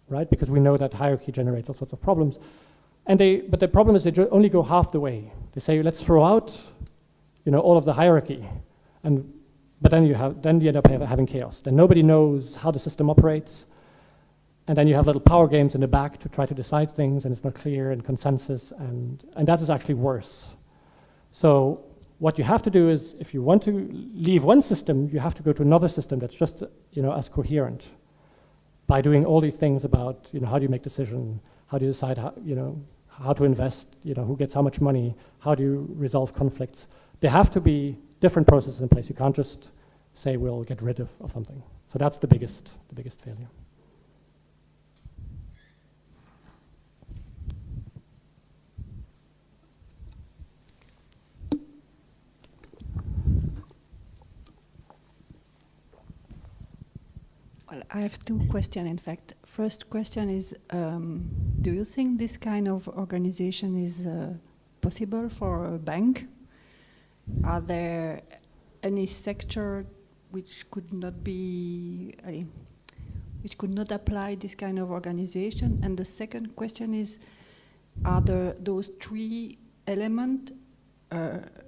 right? Because we know that hierarchy generates all sorts of problems. But the problem is they only go half the way. They say, let's throw out, all of the hierarchy, but then you end up having chaos. Then nobody knows how the system operates, and then you have little power games in the back to try to decide things, and it's not clear and consensus, and that is actually worse. So what you have to do is, if you want to leave one system, you have to go to another system that's just, as coherent, by doing all these things about, how do you make decisions, how do you decide how to invest, who gets how much money, how do you resolve conflicts. There have to be different processes in place. You can't just say we'll get rid of something. So that's the biggest failure. Well, I have 2 questions, in fact. First question is, do you think this kind of organization is possible for a bank? Are there any sector which could not apply this kind of organization? And the second question is, are those 3 elements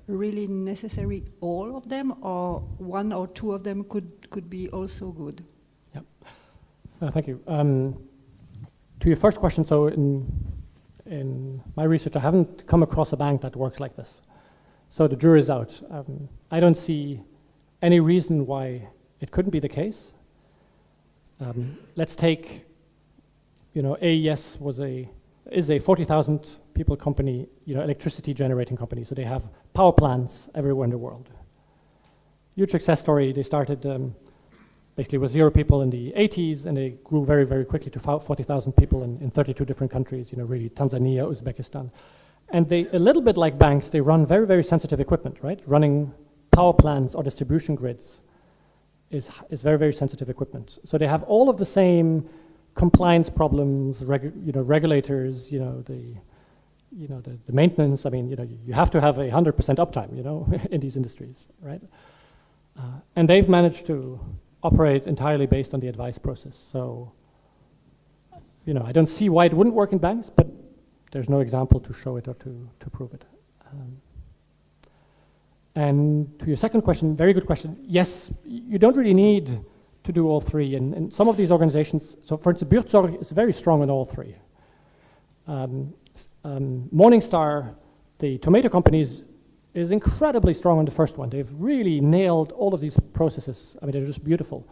really necessary, all of them, or 1 or 2 of them could be also good? Thank you. To your first question, so in my research, I haven't come across a bank that works like this. So the jury is out. I don't see any reason why it couldn't be the case. Let's take, AES was a is a 40,000 people company, electricity generating company. So they have power plants everywhere in the world. Huge success story. They started basically with 0 people in the 80s, and they grew very, very quickly to 40,000 people in 32 different countries, really Tanzania, Uzbekistan. And they, a little bit like banks, they run very, very sensitive equipment, right? Running power plants or distribution grids is very, very sensitive equipment. So they have all of the same compliance problems, regulators, the maintenance. I mean, you have to have 100% uptime, in these industries, right? And they've managed to operate entirely based on the advice process. So, I don't see why it wouldn't work in banks, but there's no example to show it or to prove it. And to your second question, very good question. Yes, you don't really need to do all three. And some of these organizations, so for instance, Buurtzorg is very strong on all three. Morningstar, the tomato company, is incredibly strong on the first one. They've really nailed all of these processes. I mean, they're just beautiful.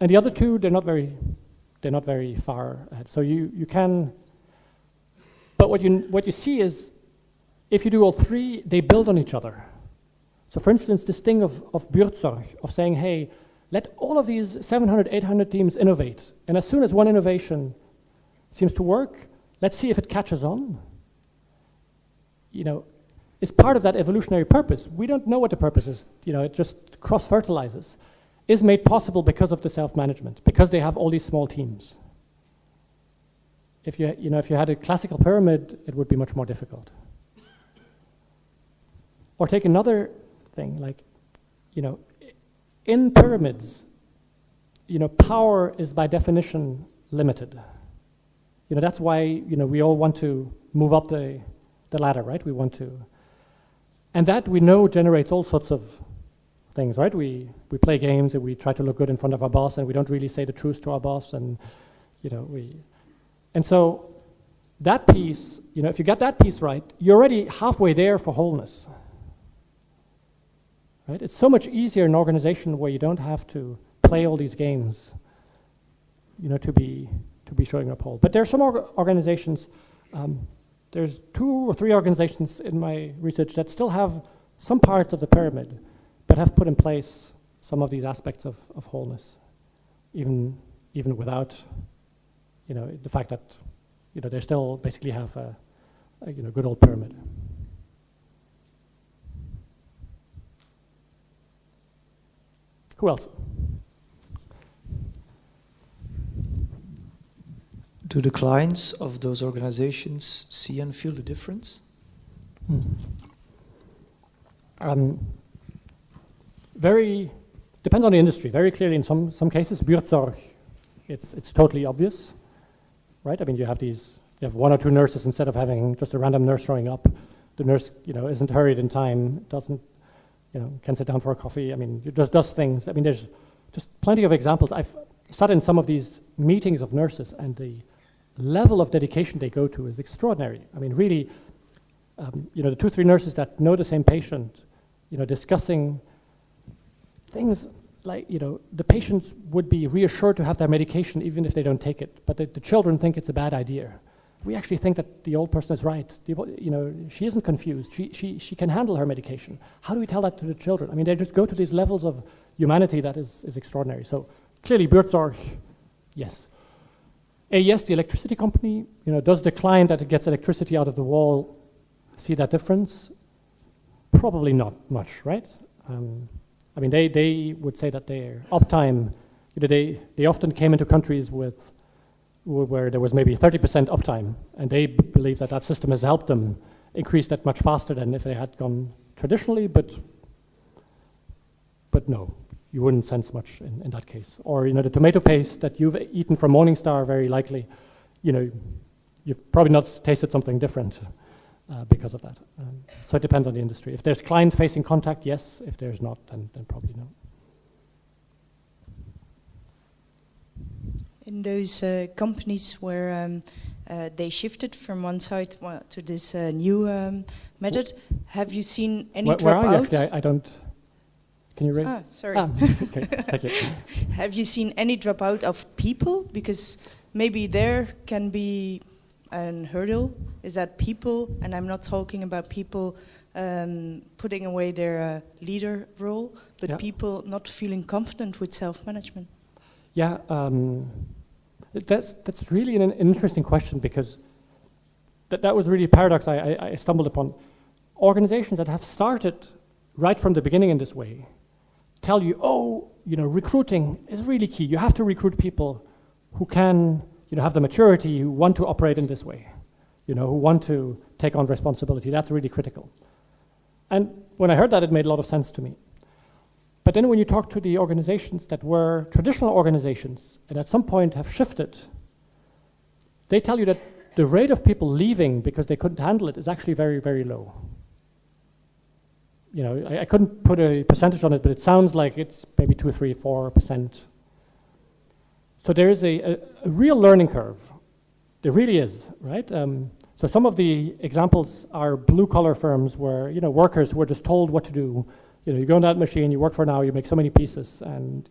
And the other two, they're not very far ahead. So you can, but what you see is, if you do all three, they build on each other. So for instance, this thing of Buurtzorg, of saying, hey, let all of these 700, 800 teams innovate. And as soon as one innovation seems to work, let's see if it catches on. Is part of that evolutionary purpose. We don't know what the purpose is. It just cross-fertilizes. Is made possible because of the self-management, because they have all these small teams. If you had a classical pyramid, it would be much more difficult. Or take another thing, like, in pyramids, power is by definition limited. That's why, we all want to move up the ladder, right? We want to, and that we know generates all sorts of things, right? We play games and we try to look good in front of our boss, and we don't really say the truth to our boss, and and so that piece, if you get that piece right, you're already halfway there for wholeness. Right? It's so much easier in an organization where you don't have to play all these games, to be showing up whole. But there are some organizations. There's 2 or 3 organizations in my research that still have some parts of the pyramid, but have put in place some of these aspects of wholeness, even without, the fact that, they still basically have a good old pyramid. Who else? Do the clients of those organizations see and feel the difference? Very depends on the industry. Very clearly, in some cases, Buurtzorg, it's totally obvious, right? I mean, you have 1 or 2 nurses instead of having just a random nurse showing up. The nurse, isn't hurried in time, doesn't, can sit down for a coffee. I mean, it just does things. I mean, there's just plenty of examples. I've sat in some of these meetings of nurses, and the level of dedication they go to is extraordinary. I mean, really, the 2 or 3 nurses that know the same patient, discussing things like, the patients would be reassured to have their medication even if they don't take it, but the children think it's a bad idea. We actually think that the old person is right. She isn't confused. She can handle her medication. How do we tell that to the children? I mean, they just go to these levels of humanity that is extraordinary. So clearly, Buurtzorg, yes. AES, the electricity company, does the client that gets electricity out of the wall see that difference? Probably not much, right? I mean, they would say that their uptime, they often came into countries where there was maybe 30% uptime, and they believe that system has helped them increase that much faster than if they had gone traditionally, but no, you wouldn't sense much in that case. Or, the tomato paste that you've eaten from Morningstar, very likely, you've probably not tasted something different because of that. So it depends on the industry. If there's client-facing contact, yes. If there's not, then probably no. In those companies where they shifted from one side to this new method, have you seen any dropout? Where are you actually? I don't. Can you raise? Sorry. Okay, thank you. Have you seen any dropout of people? Because maybe there can be an hurdle? Is that people, and I'm not talking about people putting away their leader role, but Yeah. people not feeling confident with self-management? Yeah, that's really an interesting question, because that was really a paradox I stumbled upon. Organizations that have started right from the beginning in this way tell you, oh, recruiting is really key. You have to recruit people who can, have the maturity, who want to operate in this way, who want to take on responsibility. That's really critical. And when I heard that, it made a lot of sense to me. But then when you talk to the organizations that were traditional organizations and at some point have shifted, they tell you that the rate of people leaving because they couldn't handle it is actually very, very low. I couldn't put a percentage on it, but it sounds like it's maybe 2, 3, 4%. So there is a real learning curve. There really is, right? So some of the examples are blue-collar firms where, workers who are just told what to do. You go on that machine, you work for an hour, you make so many pieces, and,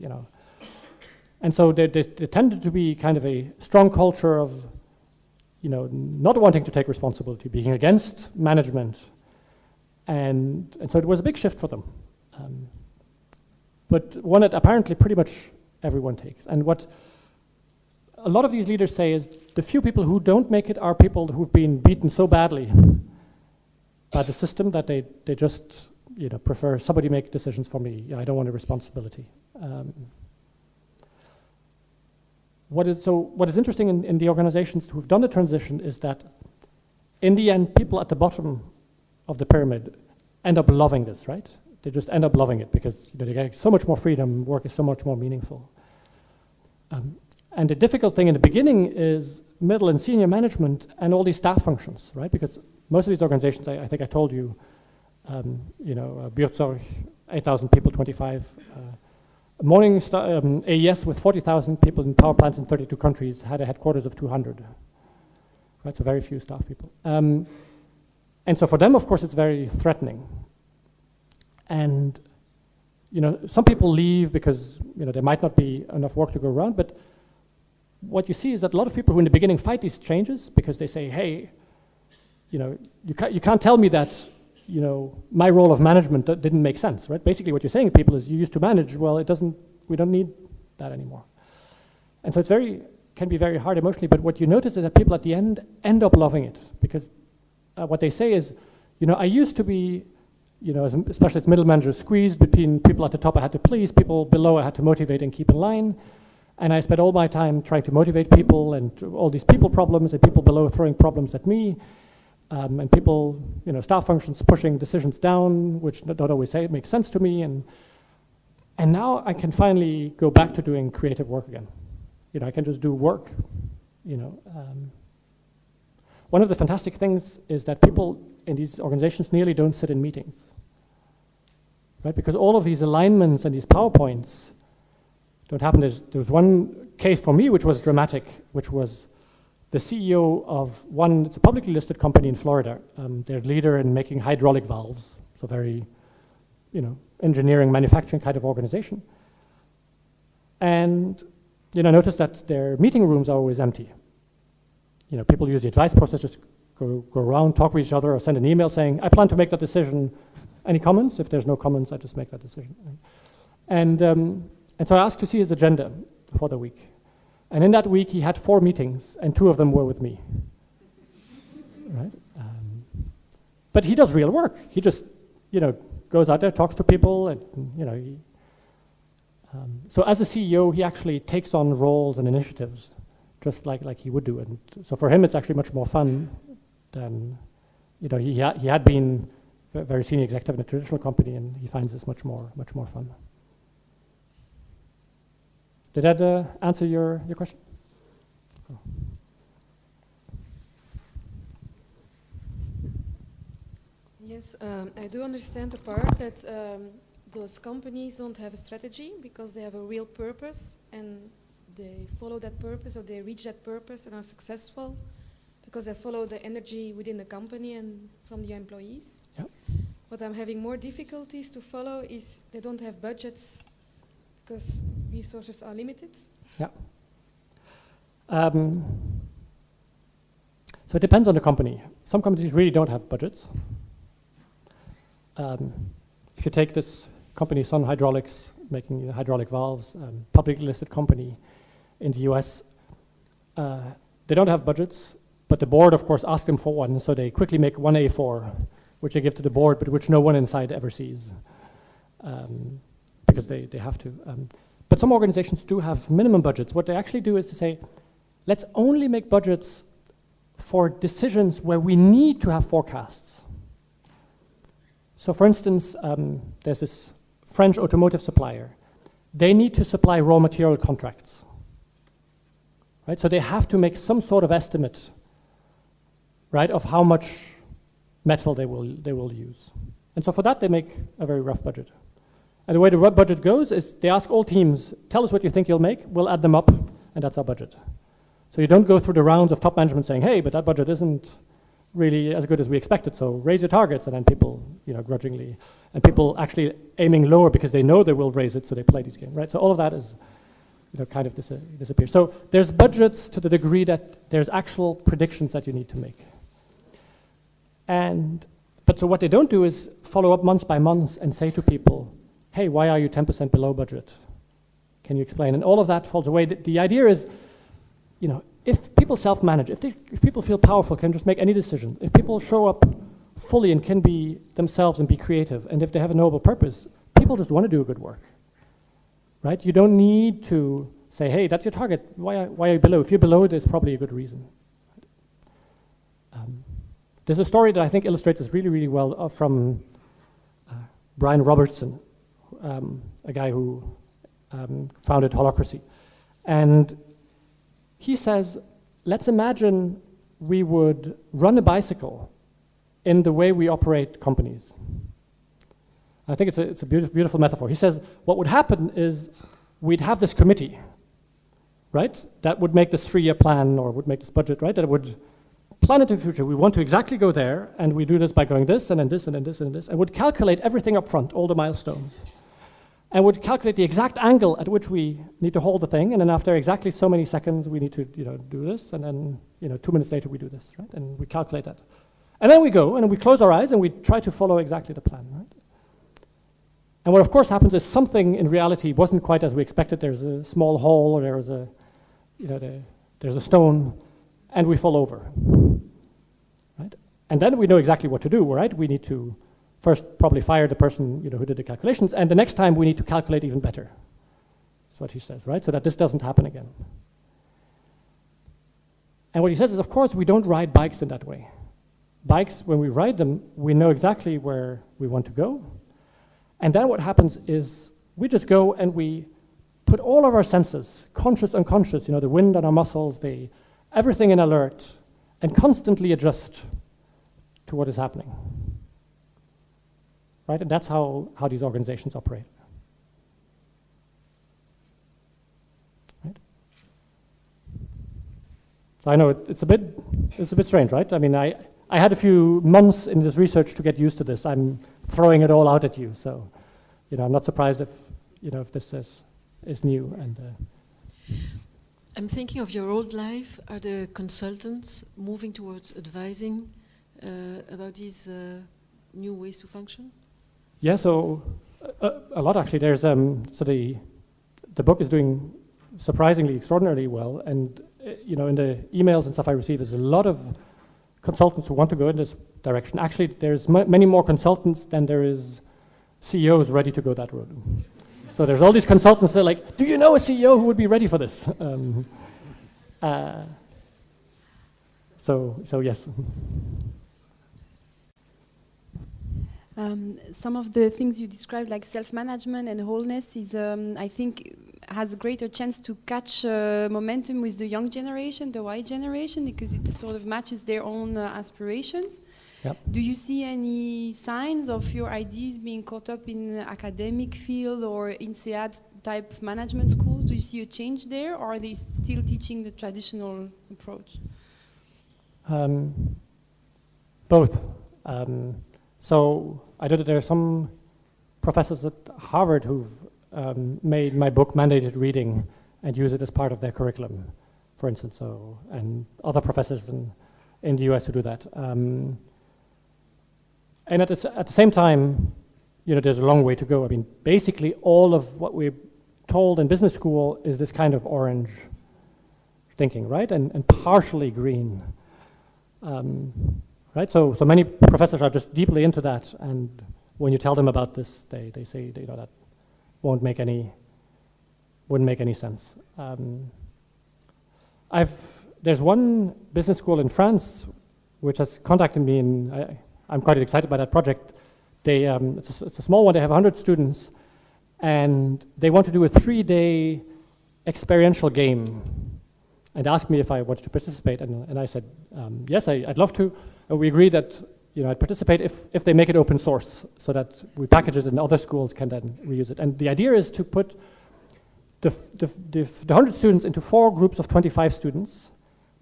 And so there tended to be kind of a strong culture of, not wanting to take responsibility, being against management. And so it was a big shift for them. But one that apparently pretty much everyone takes. And what a lot of these leaders say is the few people who don't make it are people who've been beaten so badly by the system that they just prefer somebody make decisions for me. I don't want a responsibility. What is interesting in the organizations who've done the transition is that in the end, people at the bottom of the pyramid end up loving this, right? They just end up loving it because they get so much more freedom, work is so much more meaningful. And the difficult thing in the beginning is middle and senior management and all these staff functions, right? Because most of these organizations, I think I told you, Buurtzorg, 8,000 people, 25. AES with 40,000 people in power plants in 32 countries had a headquarters of 200. Right, so very few staff people. And so for them, of course, it's very threatening. And some people leave because there might not be enough work to go around, but what you see is that a lot of people who in the beginning fight these changes because they say, hey, you can't tell me that my role of management didn't make sense, right? Basically what you're saying to people is you used to manage, well, we don't need that anymore. And so can be very hard emotionally, but what you notice is that people at the end up loving it because what they say is, I used to be, especially as middle manager, squeezed between people at the top I had to please, people below I had to motivate and keep in line. And I spent all my time trying to motivate people and all these people problems and people below throwing problems at me. And people, staff functions pushing decisions down, which don't always say it makes sense to me. And now I can finally go back to doing creative work again. I can just do work, One of the fantastic things is that people in these organizations nearly don't sit in meetings, right? Because all of these alignments and these PowerPoints don't happen. There was one case for me which was dramatic, which was the CEO of it's a publicly listed company in Florida. They're leader in making hydraulic valves, so very, engineering, manufacturing kind of organization. And, notice that their meeting rooms are always empty. People use the advice process, just go around, talk with each other, or send an email saying, I plan to make that decision. Any comments? If there's no comments, I just make that decision. And so I asked to see his agenda for the week. And in that week, he had 4 meetings, and 2 of them were with me. Right? But he does real work. He just, goes out there, talks to people, and, so as a CEO, he actually takes on roles and initiatives, just like he would do. And so for him, it's actually much more fun than, he had been a very senior executive in a traditional company, and he finds this much more fun. Did that answer your question? Cool. Yes, I do understand the part that those companies don't have a strategy because they have a real purpose and they follow that purpose or they reach that purpose and are successful because they follow the energy within the company and from the employees. Yep. What I'm having more difficulties to follow is they don't have budgets because resources are limited. Yeah. So it depends on the company. Some companies really don't have budgets. If you take this company, Sun Hydraulics, making hydraulic valves, publicly listed company in the US, they don't have budgets, but the board, of course, asked them for one, so they quickly make one A4, which they give to the board, but which no one inside ever sees, because they have to. But some organizations do have minimum budgets. What they actually do is to say, let's only make budgets for decisions where we need to have forecasts. So for instance, there's this French automotive supplier. They need to supply raw material contracts, right? So they have to make some sort of estimate, right, of how much metal they will use. And so for that, they make a very rough budget. And the way the budget goes is they ask all teams, tell us what you think you'll make, we'll add them up, and that's our budget. So you don't go through the rounds of top management saying, hey, but that budget isn't really as good as we expected, so raise your targets, and then people, grudgingly, and people actually aiming lower because they know they will raise it, so they play these games, right? So all of that is, kind of disappears. So there's budgets to the degree that there's actual predictions that you need to make. But so what they don't do is follow up months by months and say to people, hey, why are you 10% below budget? Can you explain? And all of that falls away. The idea is, if people self-manage, if people feel powerful, can just make any decision, if people show up fully and can be themselves and be creative, and if they have a noble purpose, people just want to do good work, right? You don't need to say, hey, that's your target, why are you below? If you're below, there's probably a good reason. There's a story that I think illustrates this really, really well from Brian Robertson, a guy who founded Holacracy. And he says, let's imagine we would run a bicycle in the way we operate companies. I think it's a beautiful metaphor. He says, what would happen is we'd have this committee, right? That would make this 3-year plan or would make this budget, right? That would plan into the future. We want to exactly go there, and we do this by going this, and then this, and then this, and then this, and would calculate everything up front, all the milestones. And would calculate the exact angle at which we need to hold the thing, and then after exactly so many seconds, we need to do this, and then 2 minutes later we do this, right? And we calculate that. And then we go, and we close our eyes, and we try to follow exactly the plan, right? And what of course happens is something in reality wasn't quite as we expected. There's a small hole, or there's a stone, and we fall over, right? And then we know exactly what to do, right? We need to first probably fire the person who did the calculations, and the next time we need to calculate even better. That's what he says, right? So that this doesn't happen again. And what he says is, of course, we don't ride bikes in that way. Bikes, when we ride them, we know exactly where we want to go. And then what happens is we just go and we put all of our senses, conscious, unconscious, the wind on our muscles, everything in alert, and constantly adjust to what is happening. Right? And that's how these organizations operate. Right? So I know it's a bit strange, right? I mean, I had a few months in this research to get used to this. I'm throwing it all out at you, so I'm not surprised if this is new. And I'm thinking of your old life. Are the consultants moving towards advising about these new ways to function? Yeah, so a lot actually. There's so the book is doing surprisingly extraordinarily well, and in the emails and stuff I receive, there's a lot of consultants who want to go in this direction. Actually, there's many more consultants than there is CEOs ready to go that road. So there's all these consultants that are like, do you know a CEO who would be ready for this? So yes. Some of the things you described, like self-management and wholeness, is I think has a greater chance to catch momentum with the young generation, the Y generation, because it sort of matches their own aspirations. Yep. Do you see any signs of your ideas being caught up in academic field or INSEAD type management schools? Do you see a change there, or are they still teaching the traditional approach? Both. So I know that there are some professors at Harvard who've made my book mandated reading and use it as part of their curriculum, for instance. So, and other professors in in the US who do that. And at the same time, there's a long way to go. I mean, basically all of what we're told in business school is this kind of orange thinking, right? And partially green, right? So many professors are just deeply into that, and when you tell them about this, they say, that wouldn't make any sense. There's one business school in France which has contacted me, and I'm quite excited by that project. It's a small one. They have 100 students, and they want to do a 3-day experiential game, and asked me if I wanted to participate, and I said yes, I'd love to. And we agreed that I'd participate if they make it open source, so that we package it and other schools can then reuse it. And the idea is to put the 100 students into 4 groups of 25 students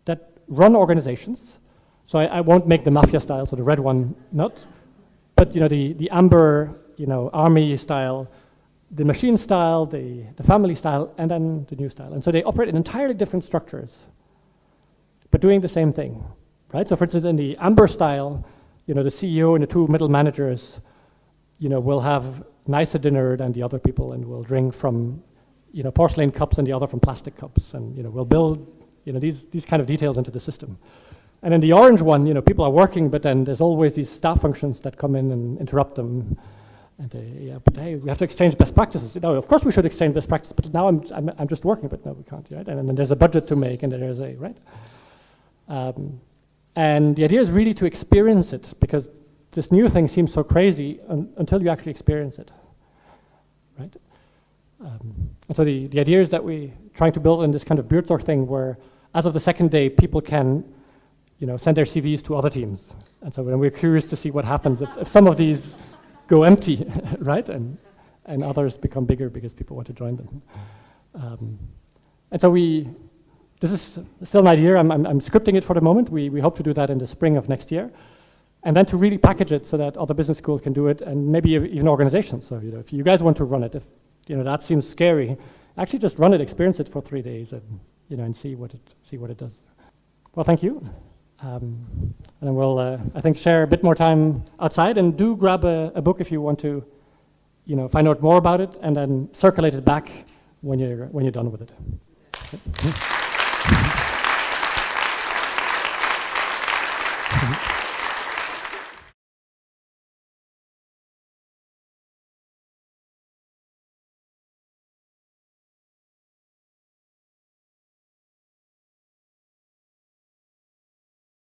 that run organizations. So I won't make the mafia style, so the red one not, but the amber army style, the machine style, the family style, and then the new style. And so they operate in entirely different structures, but doing the same thing, right? So for instance, in the amber style, the CEO and the 2 middle managers, will have nicer dinner than the other people, and will drink from porcelain cups and the other from plastic cups, and we'll build these kind of details into the system. And in the orange one, people are working, but then there's always these staff functions that come in and interrupt them. And but hey, we have to exchange best practices. Of course we should exchange best practices, but now I'm just working, but no, we can't, right? And then there's a budget to make, and there's right? And the idea is really to experience it, because this new thing seems so crazy until you actually experience it, right? And so the idea is that we're trying to build in this kind of Buurtzorg thing where, as of the second day, people can send their CVs to other teams. And so then we're curious to see what happens if some of these go empty, right? And others become bigger because people want to join them. And so this is still an idea. I'm scripting it for the moment. We hope to do that in the spring of next year. And then to really package it so that other business schools can do it, and maybe even organizations. So if you guys want to run it, if that seems scary, actually just run it, experience it for 3 days, and and see what it does. Well, thank you. And then we'll, I think, share a bit more time outside, and do grab a book if you want to, find out more about it, and then circulate it back when you're done with it. Okay.